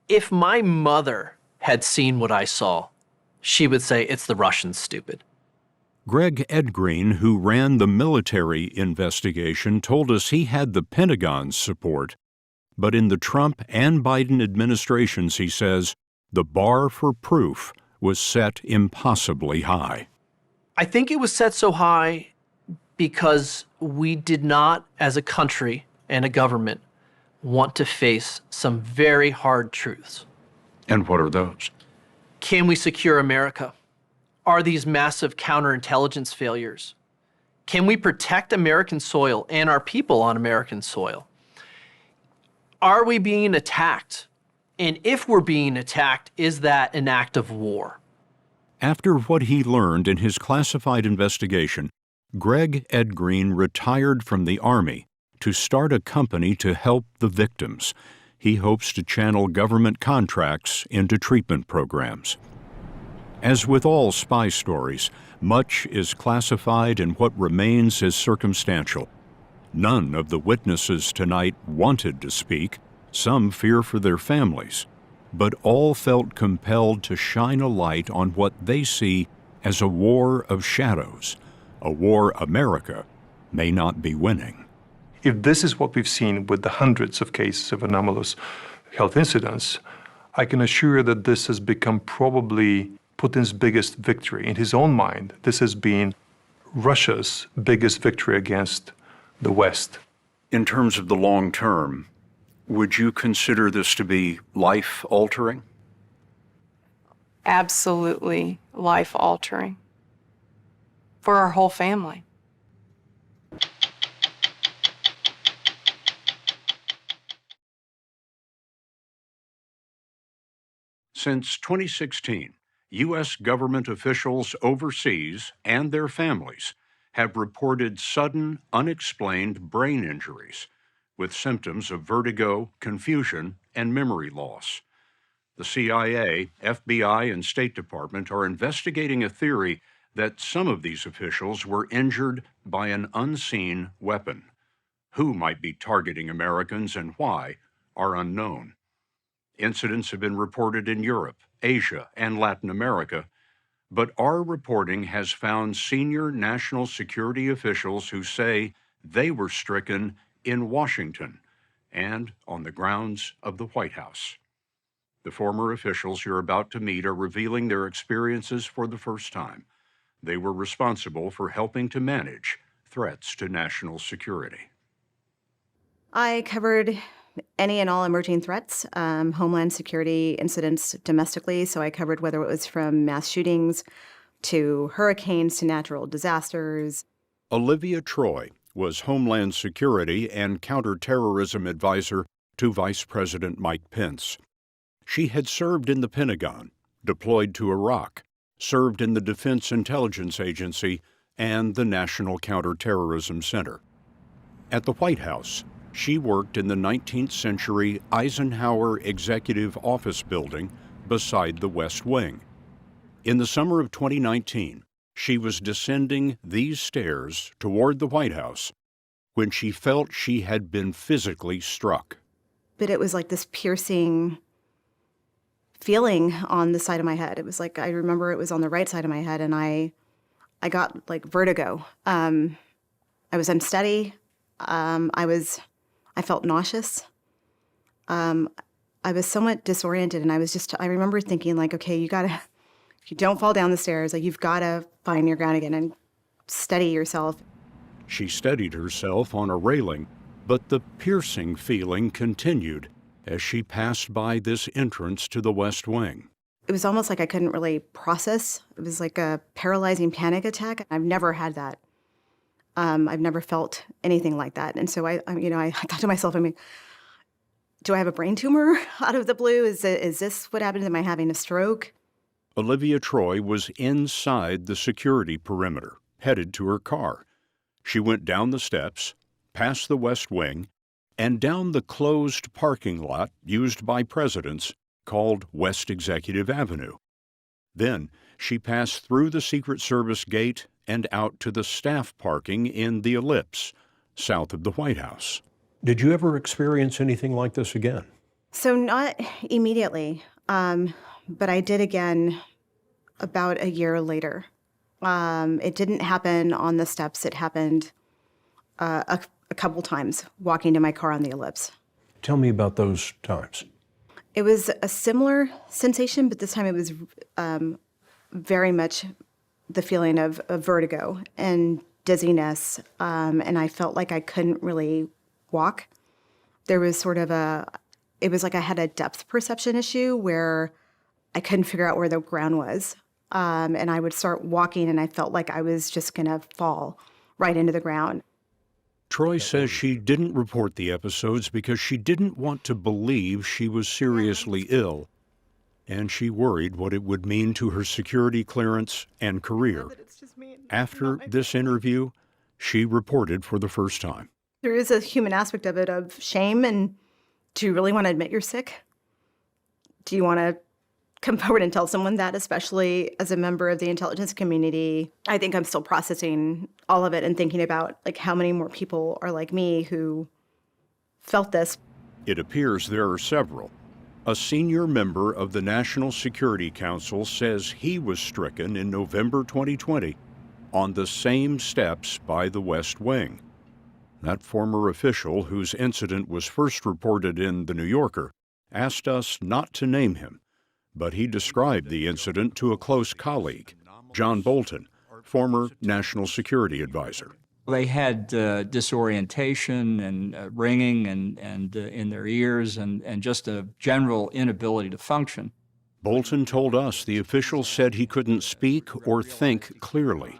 if my mother had seen what I saw, she would say it's the Russians, stupid. Greg Edgreen, who ran the military investigation, told us he had the Pentagon's support. But in the Trump and Biden administrations, he says, the bar for proof was set impossibly high. I think it was set so high because we did not, as a country and a government, want to face some very hard truths. And what are those? Can we secure America? Are these massive counterintelligence failures? Can we protect American soil and our people on American soil? Are we being attacked? And if we're being attacked, is that an act of war? After what he learned in his classified investigation, Greg Edgreen retired from the Army to start a company to help the victims. He hopes to channel government contracts into treatment programs. As with all spy stories, much is classified and what remains is circumstantial. None of the witnesses tonight wanted to speak. Some fear for their families. But all felt compelled to shine a light on what they see as a war of shadows, a war America may not be winning. If this is what we've seen with the hundreds of cases of anomalous health incidents, I can assure you that this has become probably Putin's biggest victory. In his own mind, this has been Russia's biggest victory against the West. In terms of the long term, would you consider this to be life-altering? Absolutely life-altering for our whole family. Since 2016, U.S. government officials overseas and their families have reported sudden, unexplained brain injuries with symptoms of vertigo, confusion, and memory loss. The CIA, FBI, and State Department are investigating a theory that some of these officials were injured by an unseen weapon. Who might be targeting Americans and why are unknown. Incidents have been reported in Europe, Asia, and Latin America, but our reporting has found senior national security officials who say they were stricken in Washington and on the grounds of the White House. The former officials you're about to meet are revealing their experiences for the first time. They were responsible for helping to manage threats to national security. I covered any and all emerging threats, homeland security incidents domestically. So I covered whether it was from mass shootings to hurricanes to natural disasters. Olivia Troy was Homeland Security and Counterterrorism Advisor to Vice President Mike Pence. She had served in the Pentagon, deployed to Iraq, served in the Defense Intelligence Agency, and the National Counterterrorism Center. At the White House, She worked in the 19th century Eisenhower Executive Office Building beside the West Wing. In the summer of 2019, she was descending these stairs toward the White House when she felt she had been physically struck. But it was like this piercing feeling on the side of my head. It was like, I remember it was on the right side of my head, and I got like vertigo. I was unsteady. I felt nauseous. I was somewhat disoriented, and I remember thinking like, okay, if you don't fall down the stairs, like you've gotta find your ground again and steady yourself. She steadied herself on a railing, but the piercing feeling continued as she passed by this entrance to the West Wing. It was almost like I couldn't really process. It was like a paralyzing panic attack. I've never had that. I've never felt anything like that. And so I thought to myself, do I have a brain tumor out of the blue? Is this what happened? Am I having a stroke? Olivia Troy was inside the security perimeter, headed to her car. She went down the steps, past the West Wing, and down the closed parking lot used by presidents called West Executive Avenue. Then she passed through the Secret Service gate and out to the staff parking in the Ellipse, south of the White House. Did you ever experience anything like this again? So not immediately, but I did again about a year later. It didn't happen on the steps. It happened a couple times walking to my car on the Ellipse. Tell me about those times. It was a similar sensation, but this time it was very much the feeling of vertigo and dizziness, and I felt like I couldn't really walk. There was it was like I had a depth perception issue where I couldn't figure out where the ground was, and I would start walking and I felt like I was just gonna fall right into the ground. Troy says she didn't report the episodes because she didn't want to believe she was seriously ill, and she worried what it would mean to her security clearance and career. After this interview, she reported for the first time. There is a human aspect of it, of shame, and do you really want to admit you're sick? Do you want to come forward and tell someone that, especially as a member of the intelligence community? I think I'm still processing all of it and thinking about like how many more people are like me who felt this. It appears there are several. A senior member of the National Security Council says he was stricken in November 2020 on the same steps by the West Wing. That former official, whose incident was first reported in The New Yorker, asked us not to name him, but he described the incident to a close colleague, John Bolton, former National Security Advisor. They had disorientation and ringing and in their ears and just a general inability to function. Bolton told us the official said he couldn't speak or think clearly.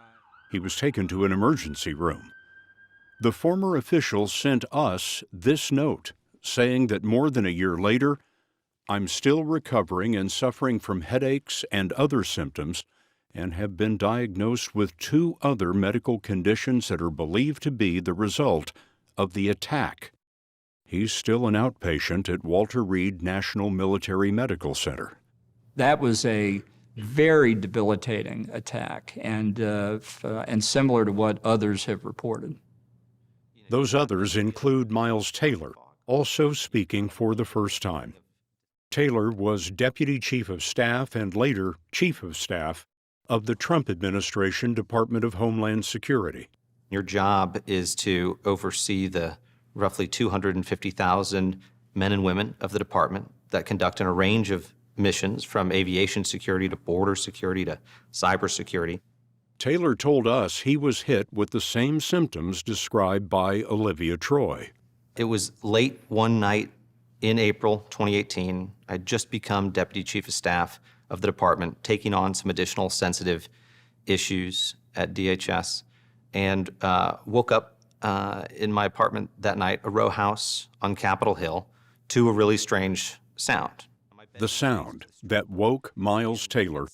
He was taken to an emergency room. The former official sent us this note saying that more than a year later, I'm still recovering and suffering from headaches and other symptoms and have been diagnosed with 2 other medical conditions that are believed to be the result of the attack. He's still an outpatient at Walter Reed National Military Medical Center. That was a very debilitating attack and similar to what others have reported. Those others include Miles Taylor, also speaking for the first time. Taylor was Deputy Chief of Staff and later Chief of Staff of the Trump administration Department of Homeland Security. Your job is to oversee the roughly 250,000 men and women of the department that conduct in a range of missions from aviation security to border security to cybersecurity. Taylor told us he was hit with the same symptoms described by Olivia Troy. It was late one night in April 2018. I'd just become Deputy Chief of Staff of the department, taking on some additional sensitive issues at DHS, and woke up in my apartment that night, a row house on Capitol Hill, to a really strange sound. The sound that woke Miles Taylor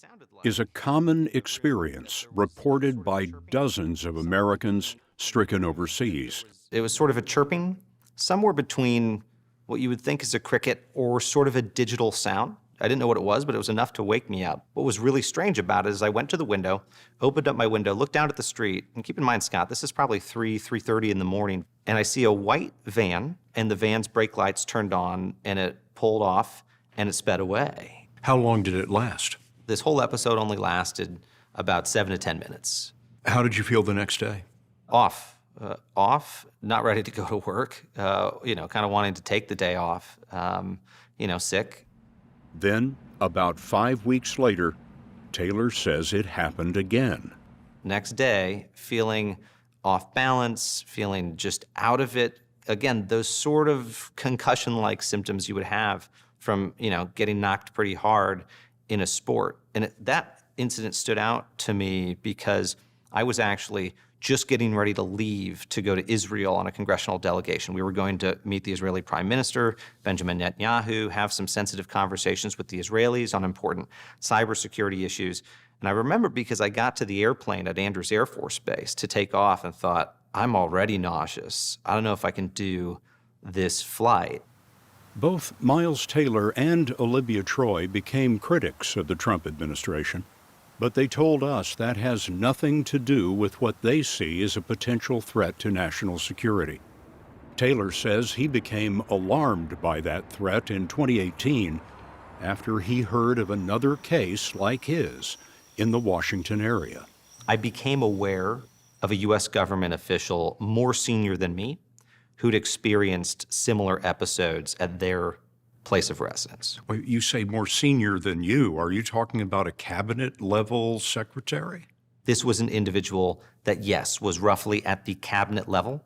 is a common experience reported by dozens of Americans stricken overseas. It was sort of a chirping somewhere between what you would think is a cricket or sort of a digital sound. I didn't know what it was, but it was enough to wake me up. What was really strange about it is I went to the window, opened up my window, looked down at the street, and keep in mind, Scott, this is probably 3:30 in the morning, and I see a white van, and the van's brake lights turned on, and it pulled off, and it sped away. How long did it last? This whole episode only lasted about 7 to 10 minutes. How did you feel the next day? Off, not ready to go to work, kind of wanting to take the day off, sick. Then, about 5 weeks later, Taylor says it happened again. Next day, feeling off balance, feeling just out of it. Again, those sort of concussion-like symptoms you would have from, getting knocked pretty hard in a sport. And that incident stood out to me because I was actually just getting ready to leave to go to Israel on a congressional delegation. We were going to meet the Israeli Prime Minister, Benjamin Netanyahu, have some sensitive conversations with the Israelis on important cybersecurity issues. And I remember because I got to the airplane at Andrews Air Force Base to take off and thought, I'm already nauseous. I don't know if I can do this flight. Both Miles Taylor and Olivia Troy became critics of the Trump administration. But they told us that has nothing to do with what they see as a potential threat to national security. Taylor says he became alarmed by that threat in 2018 after he heard of another case like his in the Washington area. I became aware of a U.S. government official more senior than me who'd experienced similar episodes at their place of residence. Well, you say more senior than you. Are you talking about a cabinet-level secretary? This was an individual that, yes, was roughly at the cabinet level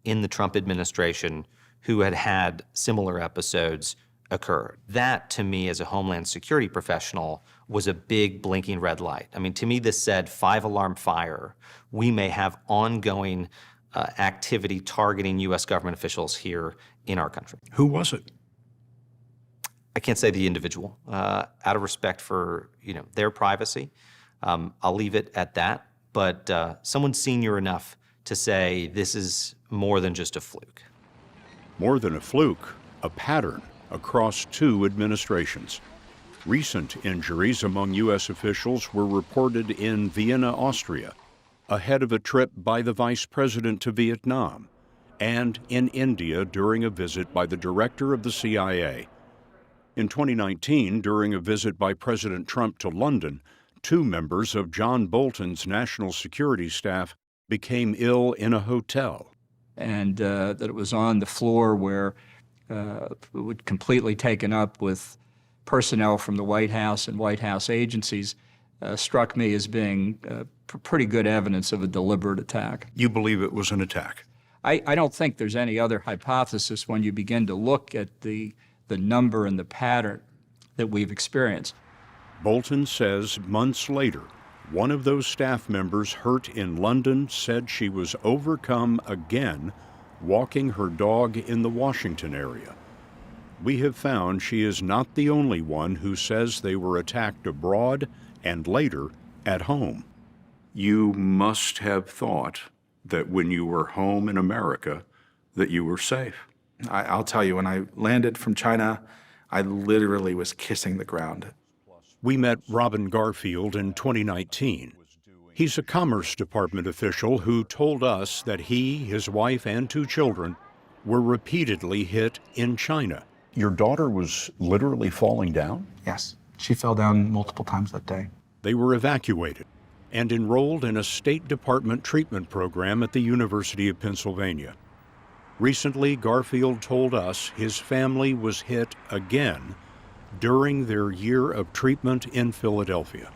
in the Trump administration who had had similar episodes occur. That, to me, as a Homeland Security professional, was a big blinking red light. I mean, to me, this said 5-alarm fire. We may have ongoing activity targeting U.S. government officials here in our country. Who was it? I can't say the individual, out of respect for their privacy. I'll leave it at that. But someone senior enough to say this is more than just a fluke. More than a fluke, a pattern across 2 administrations. Recent injuries among U.S. officials were reported in Vienna, Austria, ahead of a trip by the vice president to Vietnam, and in India during a visit by the director of the CIA. In 2019, during a visit by President Trump to London, 2 members of John Bolton's national security staff became ill in a hotel. And that it was on the floor where it was completely taken up with personnel from the White House and White House agencies struck me as being pretty good evidence of a deliberate attack. You believe it was an attack? I don't think there's any other hypothesis when you begin to look at the number and the pattern that we've experienced. Bolton says months later, one of those staff members hurt in London said she was overcome again walking her dog in the Washington area. We have found she is not the only one who says they were attacked abroad and later at home. You must have thought that when you were home in America that you were safe. I'll tell you, when I landed from China, I literally was kissing the ground. We met Robin Garfield in 2019. He's a Commerce Department official who told us that he, his wife, and 2 children were repeatedly hit in China. Your daughter was literally falling down? Yes, she fell down multiple times that day. They were evacuated and enrolled in a State Department treatment program at the University of Pennsylvania. Recently, Garfield told us his family was hit again during their year of treatment in Philadelphia.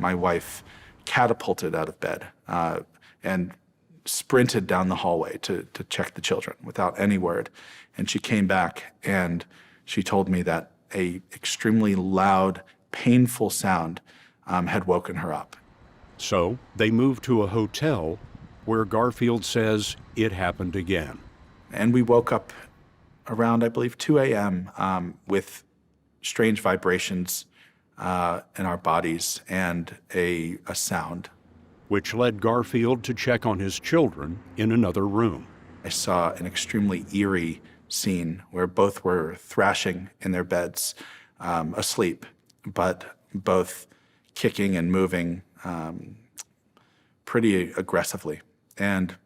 My wife catapulted out of bed and sprinted down the hallway to check the children without any word. And she came back and she told me that a extremely loud, painful sound had woken her up. So they moved to a hotel where Garfield says it happened again. And we woke up around, I believe, 2 a.m. With strange vibrations in our bodies and a sound. Which led Garfield to check on his children in another room. I saw an extremely eerie scene where both were thrashing in their beds, asleep, but both kicking and moving pretty aggressively. And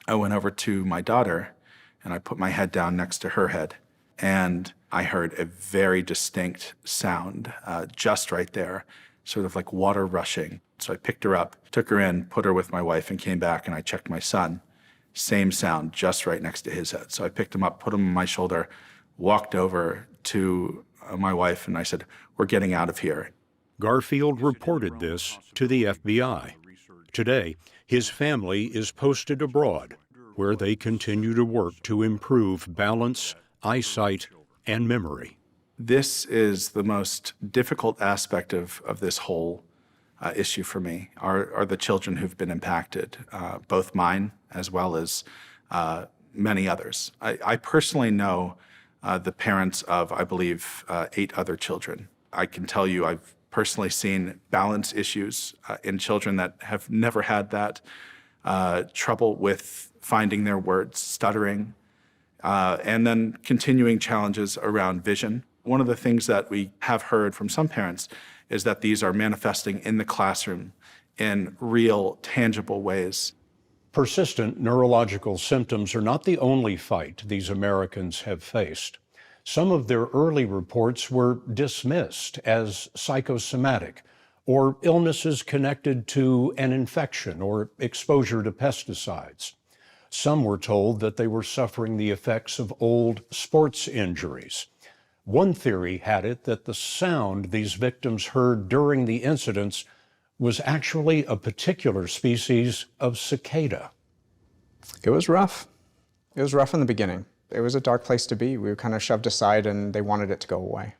I went over to my daughter and I put my head down next to her head, and I heard a very distinct sound just right there, sort of like water rushing. So I picked her up, took her in, put her with my wife, and came back, and I checked my son. Same sound, just right next to his head. So I picked him up, put him on my shoulder, walked over to my wife, and I said, "We're getting out of here." Garfield reported this to the FBI. Today, his family is posted abroad, where they continue to work to improve balance, eyesight, and memory. This is the most difficult aspect of this whole issue for me, are the children who've been impacted, both mine as well as many others. I personally know the parents of, I believe, 8 other children. I can tell you I've personally seen balance issues in children that have never had that, trouble with finding their words, stuttering, and then continuing challenges around vision. One of the things that we have heard from some parents is that these are manifesting in the classroom in real, tangible ways. Persistent neurological symptoms are not the only fight these Americans have faced. Some of their early reports were dismissed as psychosomatic or illnesses connected to an infection or exposure to pesticides. Some were told that they were suffering the effects of old sports injuries. One theory had it that the sound these victims heard during the incidents was actually a particular species of cicada. It was rough. It was rough in the beginning. It was a dark place to be. We were kind of shoved aside and they wanted it to go away.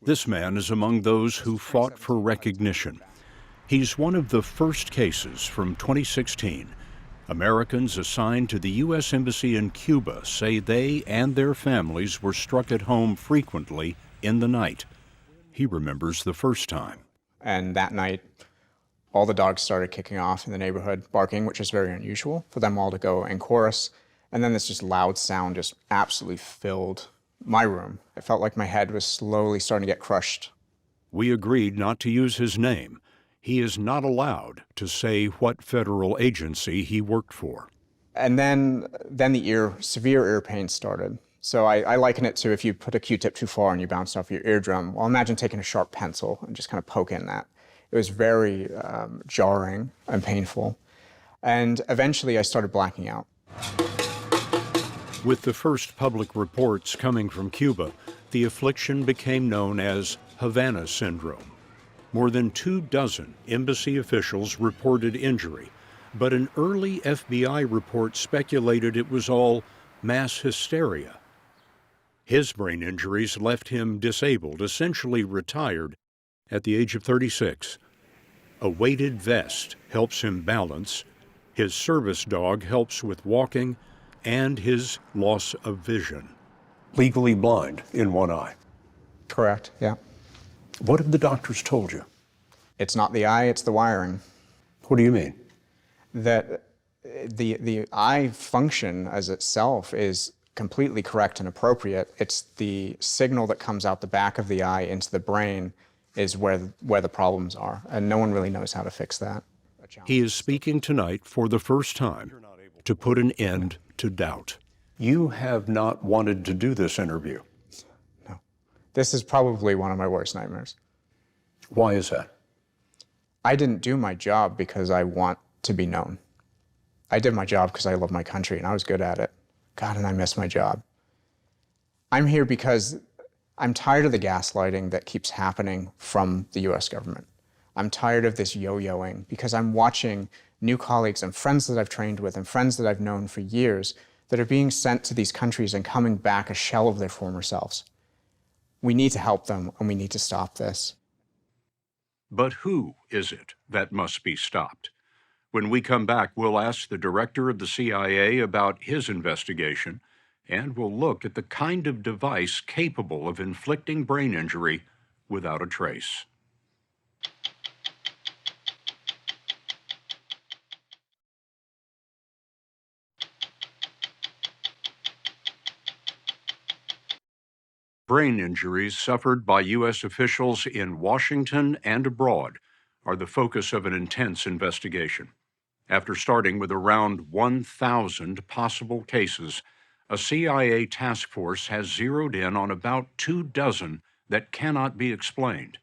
This man is among those who fought for recognition. He's one of the first cases from 2016. Americans assigned to the U.S. Embassy in Cuba say they and their families were struck at home frequently in the night. He remembers the first time. And that night, all the dogs started kicking off in the neighborhood, barking, which is very unusual for them all to go in chorus. And then this just loud sound just absolutely filled my room. It felt like my head was slowly starting to get crushed. We agreed not to use his name. He is not allowed to say what federal agency he worked for. And then the severe ear pain started. So I liken it to if you put a Q-tip too far and you bounce off your eardrum. Well, imagine taking a sharp pencil and just kind of poking that. It was very jarring and painful. And eventually I started blacking out. With the first public reports coming from Cuba, the affliction became known as Havana syndrome. More than 24 embassy officials reported injury, but an early FBI report speculated it was all mass hysteria. His brain injuries left him disabled, essentially retired, at the age of 36. A weighted vest helps him balance, his service dog helps with walking, and his loss of vision. Legally blind in one eye. Correct, yeah. What have the doctors told you? It's not the eye, it's the wiring. What do you mean? That the eye function as itself is completely correct and appropriate. It's the signal that comes out the back of the eye into the brain is where the problems are, and no one really knows how to fix that. He is speaking tonight for the first time to put an end to doubt. You have not wanted to do this interview. No. This is probably one of my worst nightmares. Why is that? I didn't do my job because I want to be known. I did my job because I love my country and I was good at it. God, and I miss my job. I'm here because I'm tired of the gaslighting that keeps happening from the US government. I'm tired of this yo-yoing because I'm watching new colleagues and friends that I've trained with and friends that I've known for years that are being sent to these countries and coming back a shell of their former selves. We need to help them and we need to stop this. But who is it that must be stopped? When we come back, we'll ask the director of the CIA about his investigation, and we'll look at the kind of device capable of inflicting brain injury without a trace. Brain injuries suffered by U.S. officials in Washington and abroad are the focus of an intense investigation. After starting with around 1,000 possible cases, a CIA task force has zeroed in on about 24 that cannot be explained.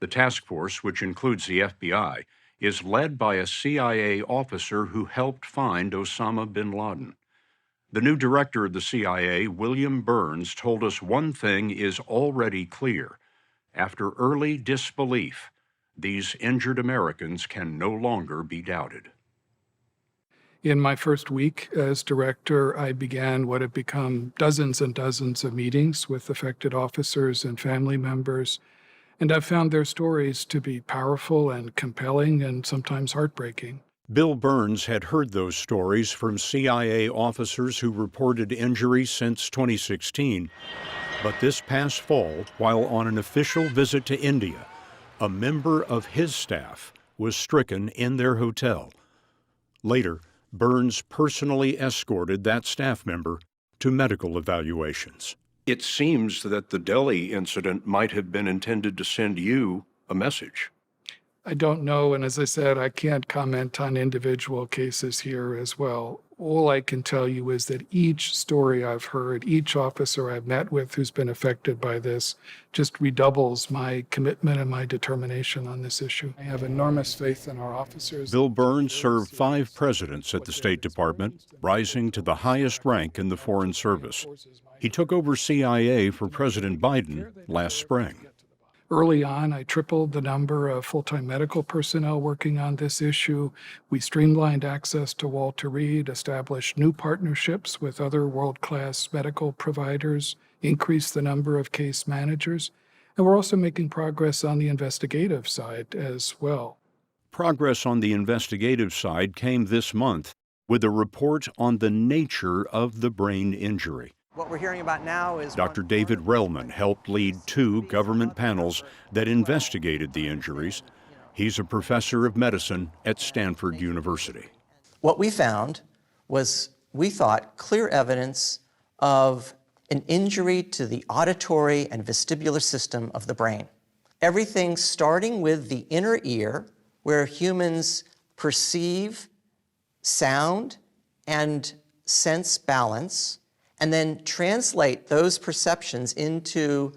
The task force, which includes the FBI, is led by a CIA officer who helped find Osama bin Laden. The new director of the CIA, William Burns, told us one thing is already clear. After early disbelief, these injured Americans can no longer be doubted. In my first week as director, I began what have become dozens and dozens of meetings with affected officers and family members, and I've found their stories to be powerful and compelling and sometimes heartbreaking. Bill Burns had heard those stories from CIA officers who reported injuries since 2016. But this past fall, while on an official visit to India, a member of his staff was stricken in their hotel. Later, Burns personally escorted that staff member to medical evaluations. It seems that the Delhi incident might have been intended to send you a message. I don't know, and as I said, I can't comment on individual cases here as well. All I can tell you is that each story I've heard, each officer I've met with who's been affected by this, just redoubles my commitment and my determination on this issue. I have enormous faith in our officers. Bill Burns served 5 presidents at the State Department, rising to the highest rank in the Foreign Service. He took over CIA for President Biden last spring. Early on, I tripled the number of full-time medical personnel working on this issue. We streamlined access to Walter Reed, established new partnerships with other world-class medical providers, increased the number of case managers, and we're also making progress on the investigative side as well. Progress on the investigative side came this month with a report on the nature of the brain injury. What we're hearing about now is Dr. David Relman helped lead 2 government panels that investigated the injuries. He's a professor of medicine at Stanford University. what we found was, we thought, clear evidence of an injury to the auditory and vestibular system of the brain. Everything starting with the inner ear, where humans perceive sound and sense balance, and then translate those perceptions into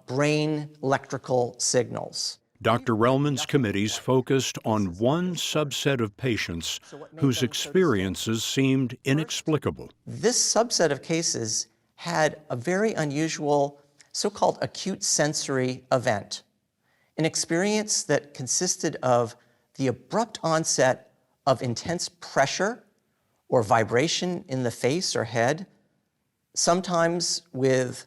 brain electrical signals. Dr. Relman's committees focused on one subset of patients whose experiences seemed inexplicable. This subset of cases had a very unusual so-called acute sensory event, an experience that consisted of the abrupt onset of intense pressure or vibration in the face or head, sometimes with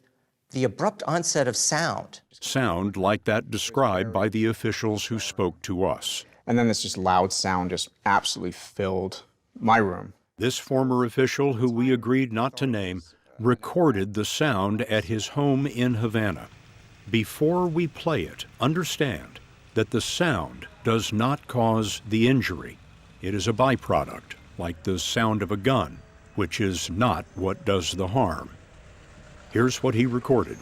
the abrupt onset of sound. Sound like that described by the officials who spoke to us. And then this just loud sound just absolutely filled my room. This former official, who we agreed not to name, recorded the sound at his home in Havana. Before we play it, understand that the sound does not cause the injury. It is a byproduct, like the sound of a gun, which is not what does the harm. Here's what he recorded.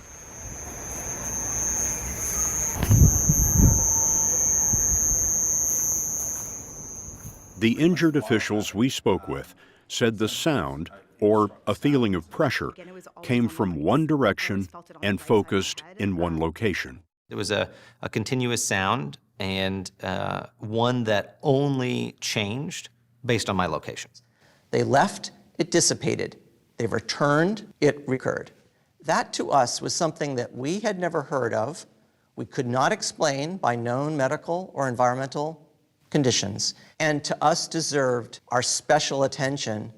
The injured officials we spoke with said the sound, or a feeling of pressure, came from one direction and focused in one location. It was a continuous sound, and one that only changed based on my location. They left, it dissipated. They returned, it recurred. That to us was something that we had never heard of, we could not explain by known medical or environmental conditions, and to us deserved our special attention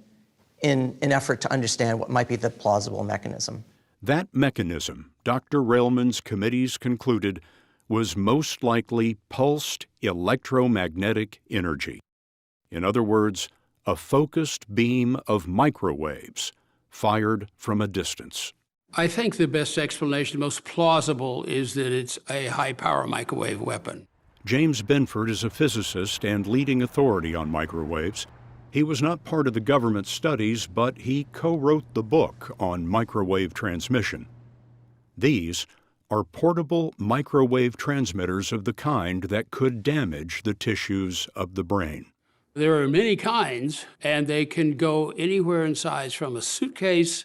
in an effort to understand what might be the plausible mechanism. That mechanism, Dr. Relman's committees concluded, was most likely pulsed electromagnetic energy. In other words, a focused beam of microwaves fired from a distance. I think the best explanation, the most plausible, is that it's a high-power microwave weapon. James Benford is a physicist and leading authority on microwaves. He was not part of the government studies, but he co-wrote the book on microwave transmission. These are portable microwave transmitters of the kind that could damage the tissues of the brain. There are many kinds, and they can go anywhere in size from a suitcase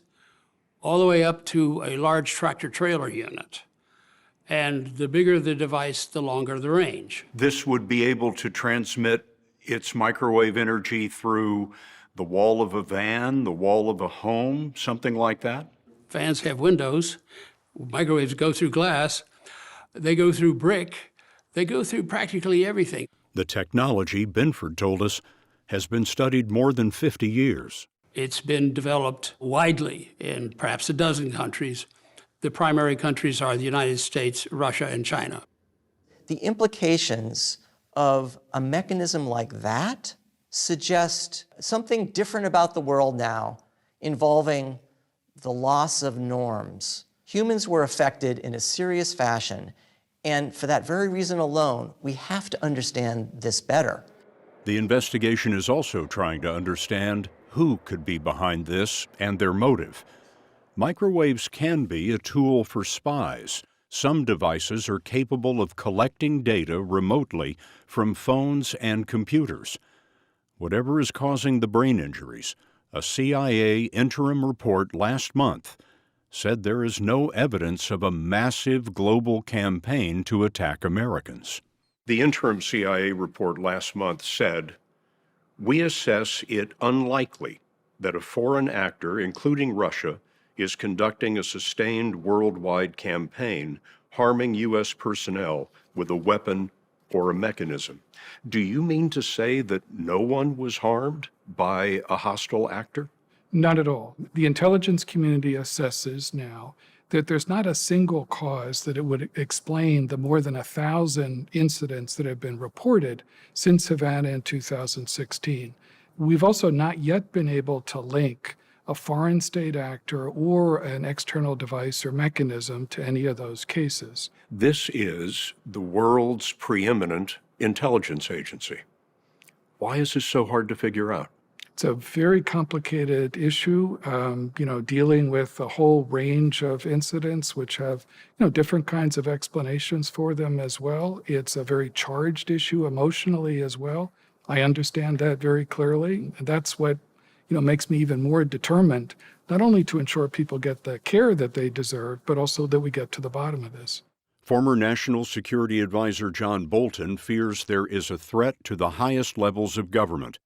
all the way up to a large tractor-trailer unit. And the bigger the device, the longer the range. This would be able to transmit its microwave energy through the wall of a van, the wall of a home, something like that? Fans have windows. Microwaves go through glass. They go through brick. They go through practically everything. The technology, Binford told us, has been studied more than 50 years. It's been developed widely in perhaps a dozen countries. The primary countries are the United States, Russia, and China. The implications of a mechanism like that suggest something different about the world now, involving the loss of norms. Humans were affected in a serious fashion, and for that very reason alone, we have to understand this better. The investigation is also trying to understand who could be behind this and their motive. Microwaves can be a tool for spies. Some devices are capable of collecting data remotely from phones and computers. Whatever is causing the brain injuries, a CIA interim report last month said there is no evidence of a massive global campaign to attack Americans. The interim CIA report last month said, "We assess it unlikely that a foreign actor, including Russia, is conducting a sustained worldwide campaign harming U.S. personnel with a weapon or a mechanism." Do you mean to say that no one was harmed by a hostile actor? Not at all. The intelligence community assesses now that there's not a single cause that it would explain the more than 1,000 incidents that have been reported since Havana in 2016. We've also not yet been able to link a foreign state actor or an external device or mechanism to any of those cases. This is the world's preeminent intelligence agency. Why is this so hard to figure out? It's a very complicated issue, dealing with a whole range of incidents which have, different kinds of explanations for them as well. It's a very charged issue emotionally as well. I understand that very clearly. And that's what, makes me even more determined, not only to ensure people get the care that they deserve, but also that we get to the bottom of this. Former National Security Advisor John Bolton fears there is a threat to the highest levels of government,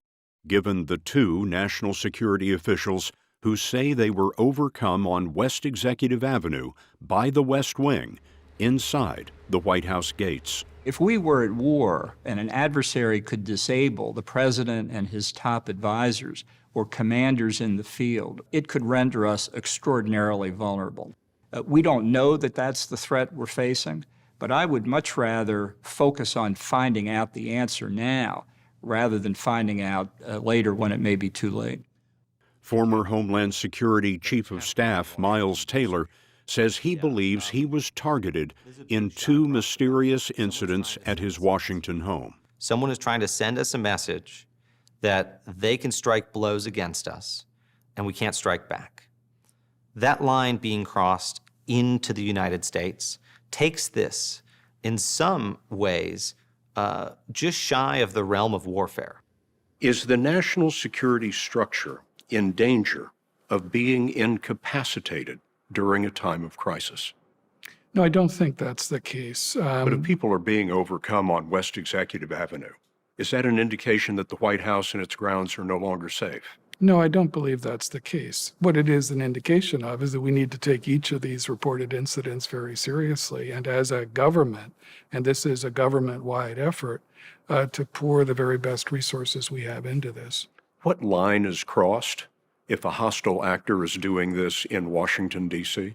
given the two national security officials who say they were overcome on West Executive Avenue by the West Wing inside the White House gates. If we were at war and an adversary could disable the president and his top advisors or commanders in the field, it could render us extraordinarily vulnerable. We don't know that that's the threat we're facing, but I would much rather focus on finding out the answer now rather than finding out later when it may be too late. Former Homeland Security Chief of Staff Miles Taylor says he believes he was targeted in two mysterious incidents at his Washington home. Someone is trying to send us a message that they can strike blows against us, and we can't strike back. That line being crossed into the United States takes this, in some ways, just shy of the realm of warfare. Is the national security structure in danger of being incapacitated during a time of crisis? No, I don't think that's the case. But if people are being overcome on West Executive Avenue, is that an indication that the White House and its grounds are no longer safe? No, I don't believe that's the case. What it is an indication of is that we need to take each of these reported incidents very seriously, and as a government, and this is a government-wide effort, to pour the very best resources we have into this. What line is crossed if a hostile actor is doing this in Washington, D.C.?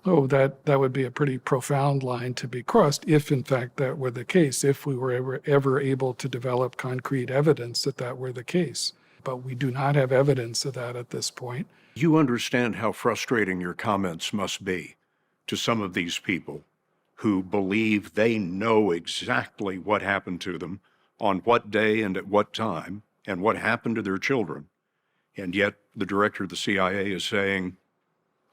Oh, that would be a pretty profound line to be crossed if, in fact, that were the case, if we were ever able to develop concrete evidence that that were the case. But we do not have evidence of that at this point. You understand how frustrating your comments must be to some of these people who believe they know exactly what happened to them, on what day and at what time, and what happened to their children. And yet the director of the CIA is saying,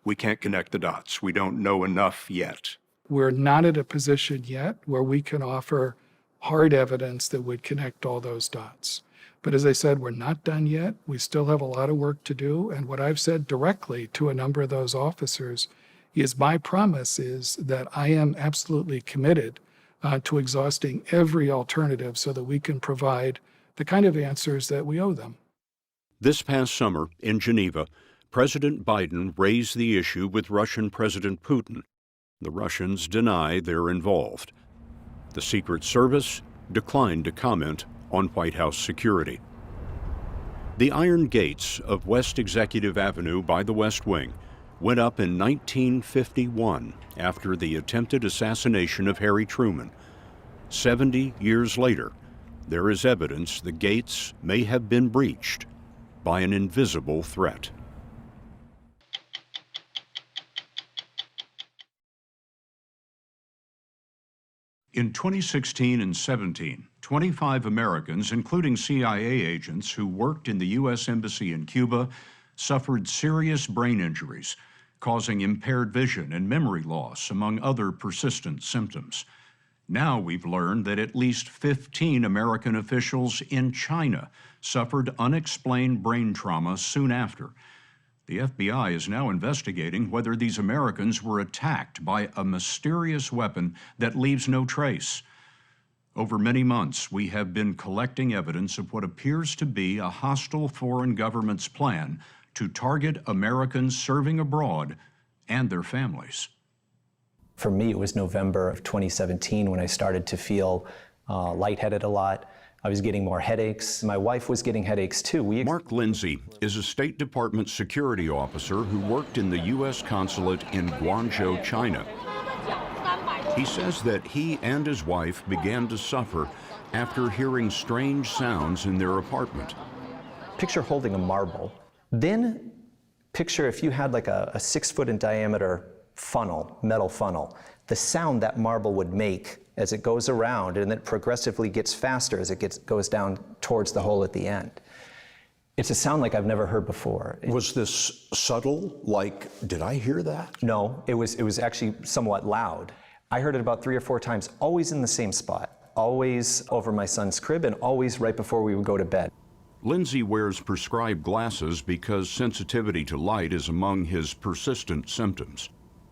We can't connect the dots. We don't know enough yet. We're not at a position yet where we can offer hard evidence that would connect all those dots. But as I said, we're not done yet. We still have a lot of work to do. And what I've said directly to a number of those officers is my promise is that I am absolutely committed to exhausting every alternative so that we can provide the kind of answers that we owe them. This past summer in Geneva, President Biden raised the issue with Russian President Putin. The Russians deny they're involved. The Secret Service declined to comment on White House security. The iron gates of West Executive Avenue by the West Wing went up in 1951 after the attempted assassination of Harry Truman. 70 years later, there is evidence the gates may have been breached by an invisible threat. In 2016 and 17, 25 Americans, including CIA agents who worked in the U.S. Embassy in Cuba, suffered serious brain injuries, causing impaired vision and memory loss, among other persistent symptoms. Now we've learned that at least 15 American officials in China suffered unexplained brain trauma soon after. The FBI is now investigating whether these Americans were attacked by a mysterious weapon that leaves no trace. Over many months, we have been collecting evidence of what appears to be a hostile foreign government's plan to target Americans serving abroad and their families. For me, it was November of 2017 when I started to feel lightheaded a lot. I was getting more headaches. My wife was getting headaches too. Mark Lindsay is a State Department security officer who worked in the U.S. consulate in Guangzhou, China. He says that he and his wife began to suffer after hearing strange sounds in their apartment. Picture holding a marble. Then picture if you had like a 6 foot in diameter funnel, metal funnel, the sound that marble would make as it goes around, and then progressively gets faster as it goes down towards the hole at the end. It's a sound like I've never heard before. Was this subtle? Like, did I hear that? No, it was actually somewhat loud. I heard it about 3 or 4 times, always in the same spot, always over my son's crib, and always right before we would go to bed. Lindsay wears prescribed glasses because sensitivity to light is among his persistent symptoms.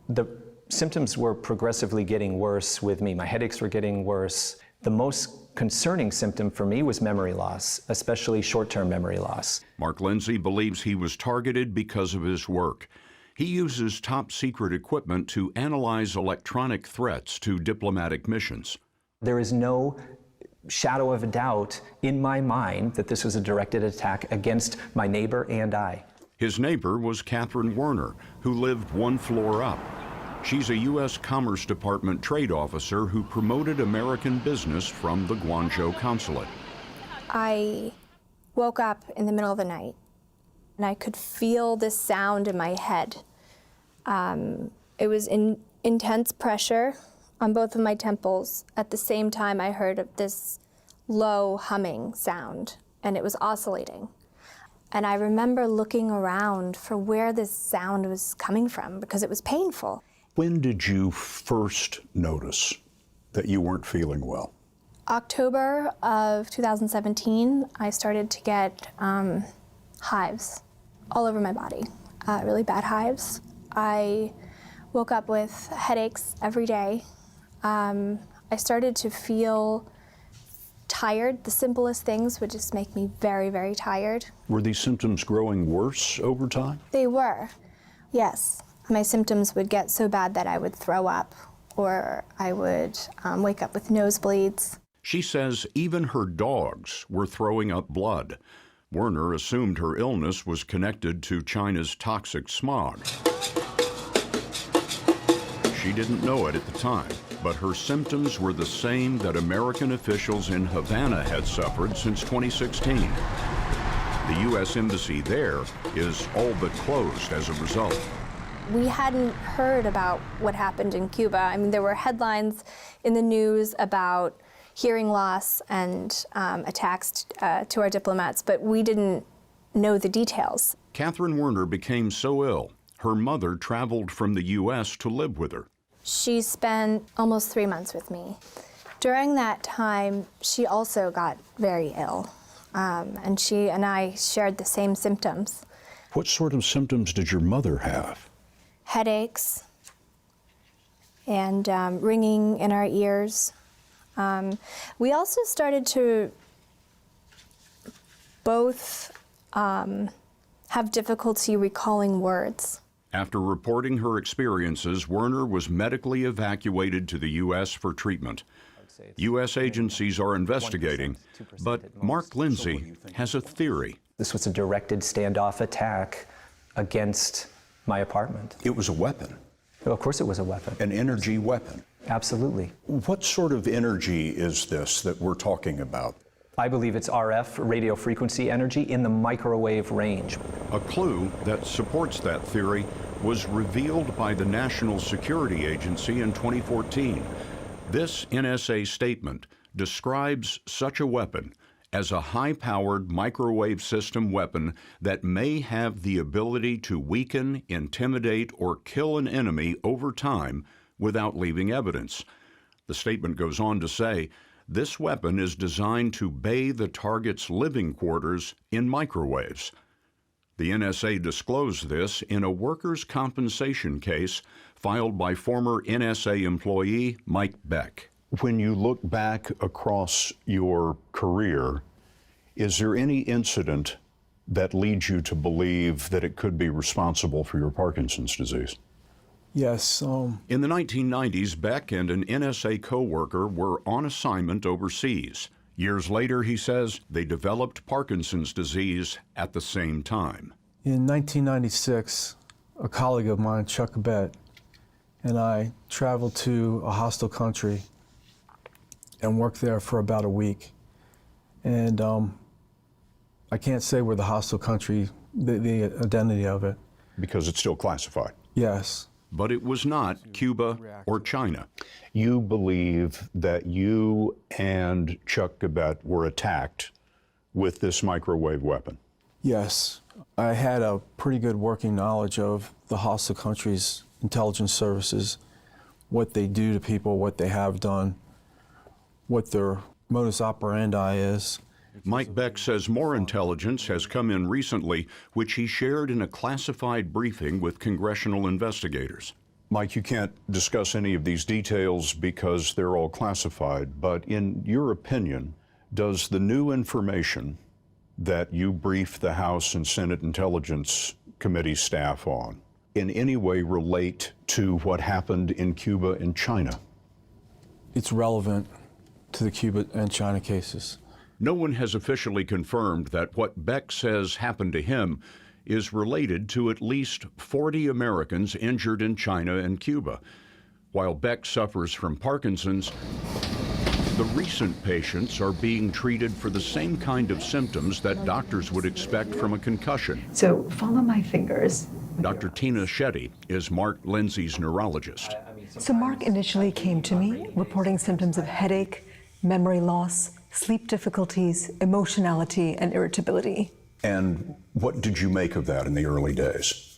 The symptoms were progressively getting worse with me. My headaches were getting worse. The most concerning symptom for me was memory loss, especially short-term memory loss. Mark Lindsay believes he was targeted because of his work. He uses top-secret equipment to analyze electronic threats to diplomatic missions. There is no shadow of a doubt in my mind that this was a directed attack against my neighbor and I. His neighbor was Catherine Werner, who lived 1 floor up. She's a U.S. Commerce Department trade officer who promoted American business from the Guangzhou consulate. I woke up in the middle of the night, and I could feel this sound in my head. It was intense pressure on both of my temples. At the same time, I heard this low humming sound, and it was oscillating. And I remember looking around for where this sound was coming from because it was painful. When did you first notice that you weren't feeling well? October of 2017, I started to get hives all over my body, really bad hives. I woke up with headaches every day. I started to feel tired. The simplest things would just make me very, very tired. Were these symptoms growing worse over time? They were, yes. My symptoms would get so bad that I would throw up, or I would wake up with nosebleeds. She says even her dogs were throwing up blood. Werner assumed her illness was connected to China's toxic smog. She didn't know it at the time, but her symptoms were the same that American officials in Havana had suffered since 2016. The U.S. Embassy there is all but closed as a result. We hadn't heard about what happened in Cuba. I mean, there were headlines in the news about hearing loss and attacks to our diplomats, but we didn't know the details. Catherine Werner became so ill, Her mother traveled from the U.S. to live with her. She spent almost 3 months with me. During that time, she also got very ill, and she and I shared the same symptoms. What sort of symptoms did your mother have? Headaches and ringing in our ears. We also started to both have difficulty recalling words. After reporting her experiences, Werner was medically evacuated to the U.S. for treatment. U.S. agencies are investigating, but Mark Lindsay has a theory. This was a directed standoff attack against my apartment. It was a weapon. Of course it was a weapon. An energy weapon. Absolutely. What sort of energy is this that we're talking about? I believe it's RF, radio frequency energy, in the microwave range. A clue that supports that theory was revealed by the National Security Agency in 2014. This NSA statement describes such a weapon as a high-powered microwave system weapon that may have the ability to weaken, intimidate, or kill an enemy over time without leaving evidence. The statement goes on to say, this weapon is designed to bathe the target's living quarters in microwaves. The NSA disclosed this in a workers' compensation case filed by former NSA employee Mike Beck. When you look back across your career, is there any incident that leads you to believe that it could be responsible for your Parkinson's disease? Yes. In the 1990s, Beck and an NSA co-worker were on assignment overseas. Years later, he says, they developed Parkinson's disease at the same time. In 1996, a colleague of mine, Chuck Bett, and I traveled to a hostile country and worked there for about a week. And I can't say where the hostile country, the identity of it. Because it's still classified? Yes. But it was not Cuba or China. You believe that you and Chuck Gabet were attacked with this microwave weapon? Yes. I had a pretty good working knowledge of the hostile country's intelligence services, what they do to people, what they have done, what their modus operandi is. Mike Beck says more intelligence has come in recently, which he shared in a classified briefing with congressional investigators. Mike, you can't discuss any of these details because they're all classified, but in your opinion, does the new information that you briefed the House and Senate Intelligence Committee staff on in any way relate to what happened in Cuba and China? It's relevant to the Cuba and China cases. No one has officially confirmed that what Beck says happened to him is related to at least 40 Americans injured in China and Cuba. While Beck suffers from Parkinson's, the recent patients are being treated for the same kind of symptoms that doctors would expect from a concussion. So follow my fingers. Dr. Tina Shetty is Mark Lindsay's neurologist. So Mark initially came to me reporting symptoms of headache, memory loss, sleep difficulties, emotionality, and irritability. And what did you make of that in the early days?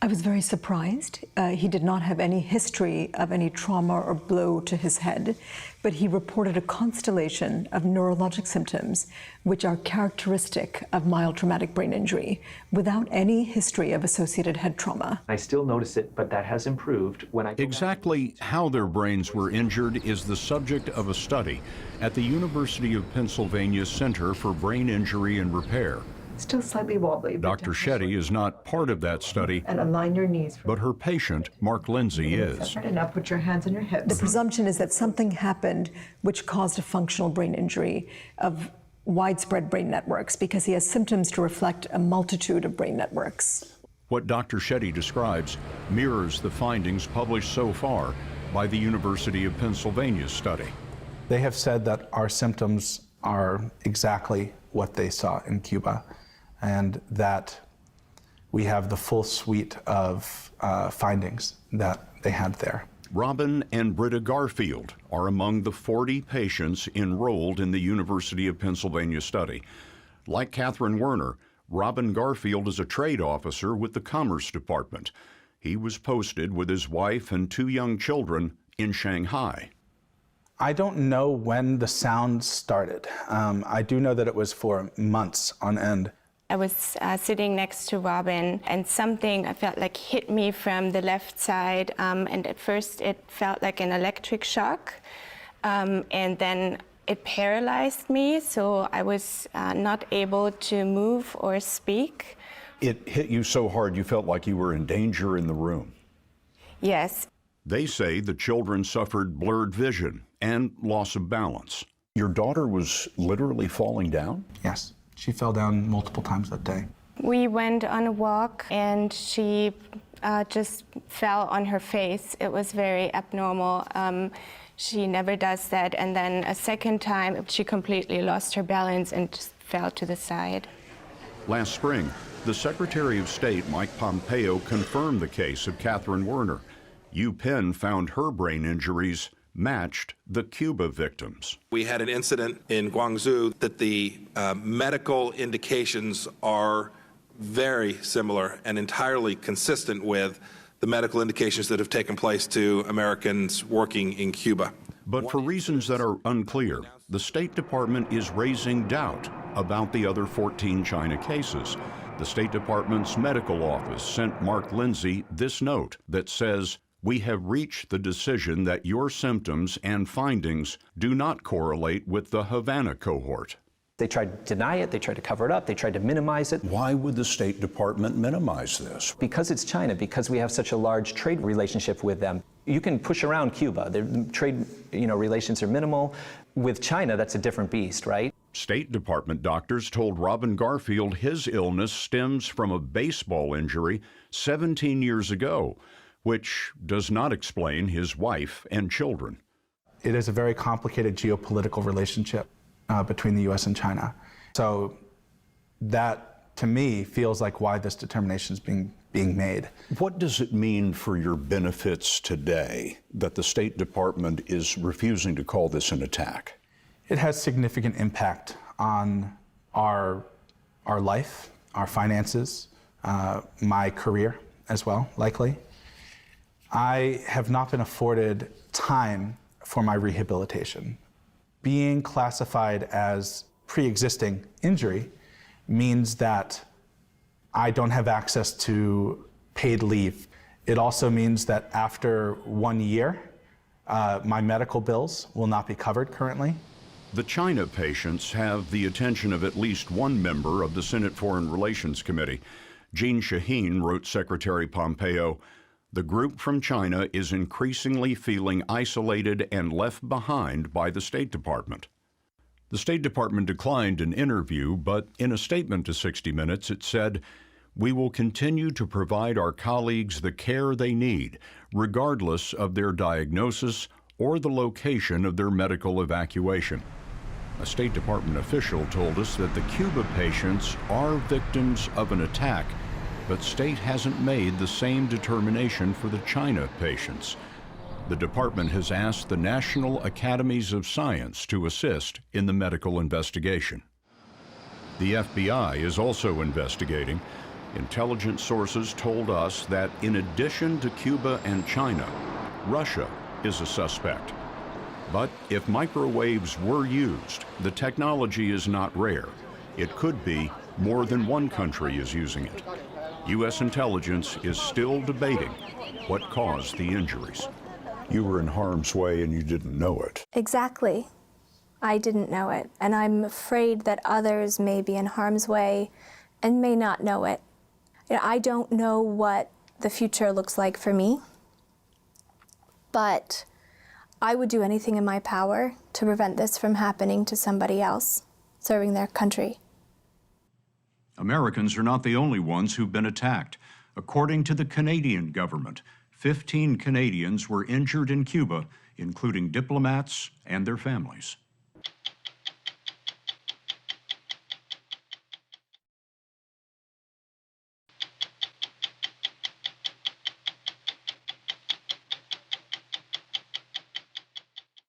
I was very surprised. He did not have any history of any trauma or blow to his head, but he reported a constellation of neurologic symptoms which are characteristic of mild traumatic brain injury without any history of associated head trauma. I still notice it, but that has improved when I... Exactly how their brains were injured is the subject of a study at the University of Pennsylvania Center for Brain Injury and Repair. Still slightly wobbly. Dr. Shetty is not part of that study, And align your knees. but her patient, Mark Lindsay, is. And now put your hands on your hips. The presumption is that something happened which caused a functional brain injury of widespread brain networks because he has symptoms to reflect a multitude of brain networks. What Dr. Shetty describes mirrors the findings published so far by the University of Pennsylvania's study. They have said that our symptoms are exactly what they saw in Cuba, and that we have the full suite of findings that they had there. Robin and Britta Garfield are among the 40 patients enrolled in the University of Pennsylvania study. Like Catherine Werner, Robin Garfield is a trade officer with the Commerce Department. He was posted with his wife and 2 young children in Shanghai. I don't know when the sound started. I do know that it was for months on end. I was sitting next to Robin, and something I felt like hit me from the left side, and at first it felt like an electric shock, and then it paralyzed me, so I was not able to move or speak. It hit you so hard you felt like you were in danger in the room. Yes. They say the children suffered blurred vision and loss of balance. Your daughter was literally falling down? Yes, she fell down multiple times that day. We went on a walk, and she just fell on her face. It was very abnormal. She never does that. And then a second time, she completely lost her balance and just fell to the side. Last spring, the Secretary of State, Mike Pompeo, confirmed the case of Catherine Werner. UPenn found her brain injuries matched the Cuba victims. We had an incident in Guangzhou that the medical indications are very similar and entirely consistent with the medical indications that have taken place to Americans working in Cuba. But for reasons that are unclear, the State Department is raising doubt about the other 14 China cases. The State Department's medical office sent Mark Lindsay this note that says, "We have reached the decision that your symptoms and findings do not correlate with the Havana cohort." They tried to deny it, they tried to cover it up, they tried to minimize it. Why would the State Department minimize this? Because it's China, because we have such a large trade relationship with them. You can push around Cuba. The trade relations are minimal. With China, that's a different beast, right? State Department doctors told Robin Garfield his illness stems from a baseball injury 17 years ago, which does not explain his wife and children. It is a very complicated geopolitical relationship between the U.S. and China. So that, to me, feels like why this determination is being made. What does it mean for your benefits today that the State Department is refusing to call this an attack? It has significant impact on our life, our finances, my career as well, likely. I have not been afforded time for my rehabilitation. Being classified as pre-existing injury means that I don't have access to paid leave. It also means that after 1 year, my medical bills will not be covered currently. The China patients have the attention of at least one member of the Senate Foreign Relations Committee. Jean Shaheen wrote Secretary Pompeo, "The group from China is increasingly feeling isolated and left behind by the State Department." The State Department declined an interview, but in a statement to 60 Minutes, it said, "We will continue to provide our colleagues the care they need, regardless of their diagnosis or the location of their medical evacuation." A State Department official told us that the Cuba patients are victims of an attack, but state hasn't made the same determination for the China patients. The department has asked the National Academies of Science to assist in the medical investigation. The FBI is also investigating. Intelligence sources told us that in addition to Cuba and China, Russia is a suspect. But if microwaves were used, the technology is not rare. It could be more than one country is using it. U.S. intelligence is still debating what caused the injuries. You were in harm's way and you didn't know it. Exactly. I didn't know it, and I'm afraid that others may be in harm's way and may not know it. I don't know what the future looks like for me, but I would do anything in my power to prevent this from happening to somebody else serving their country. Americans are not the only ones who've been attacked. According to the Canadian government, 15 Canadians were injured in Cuba, including diplomats and their families.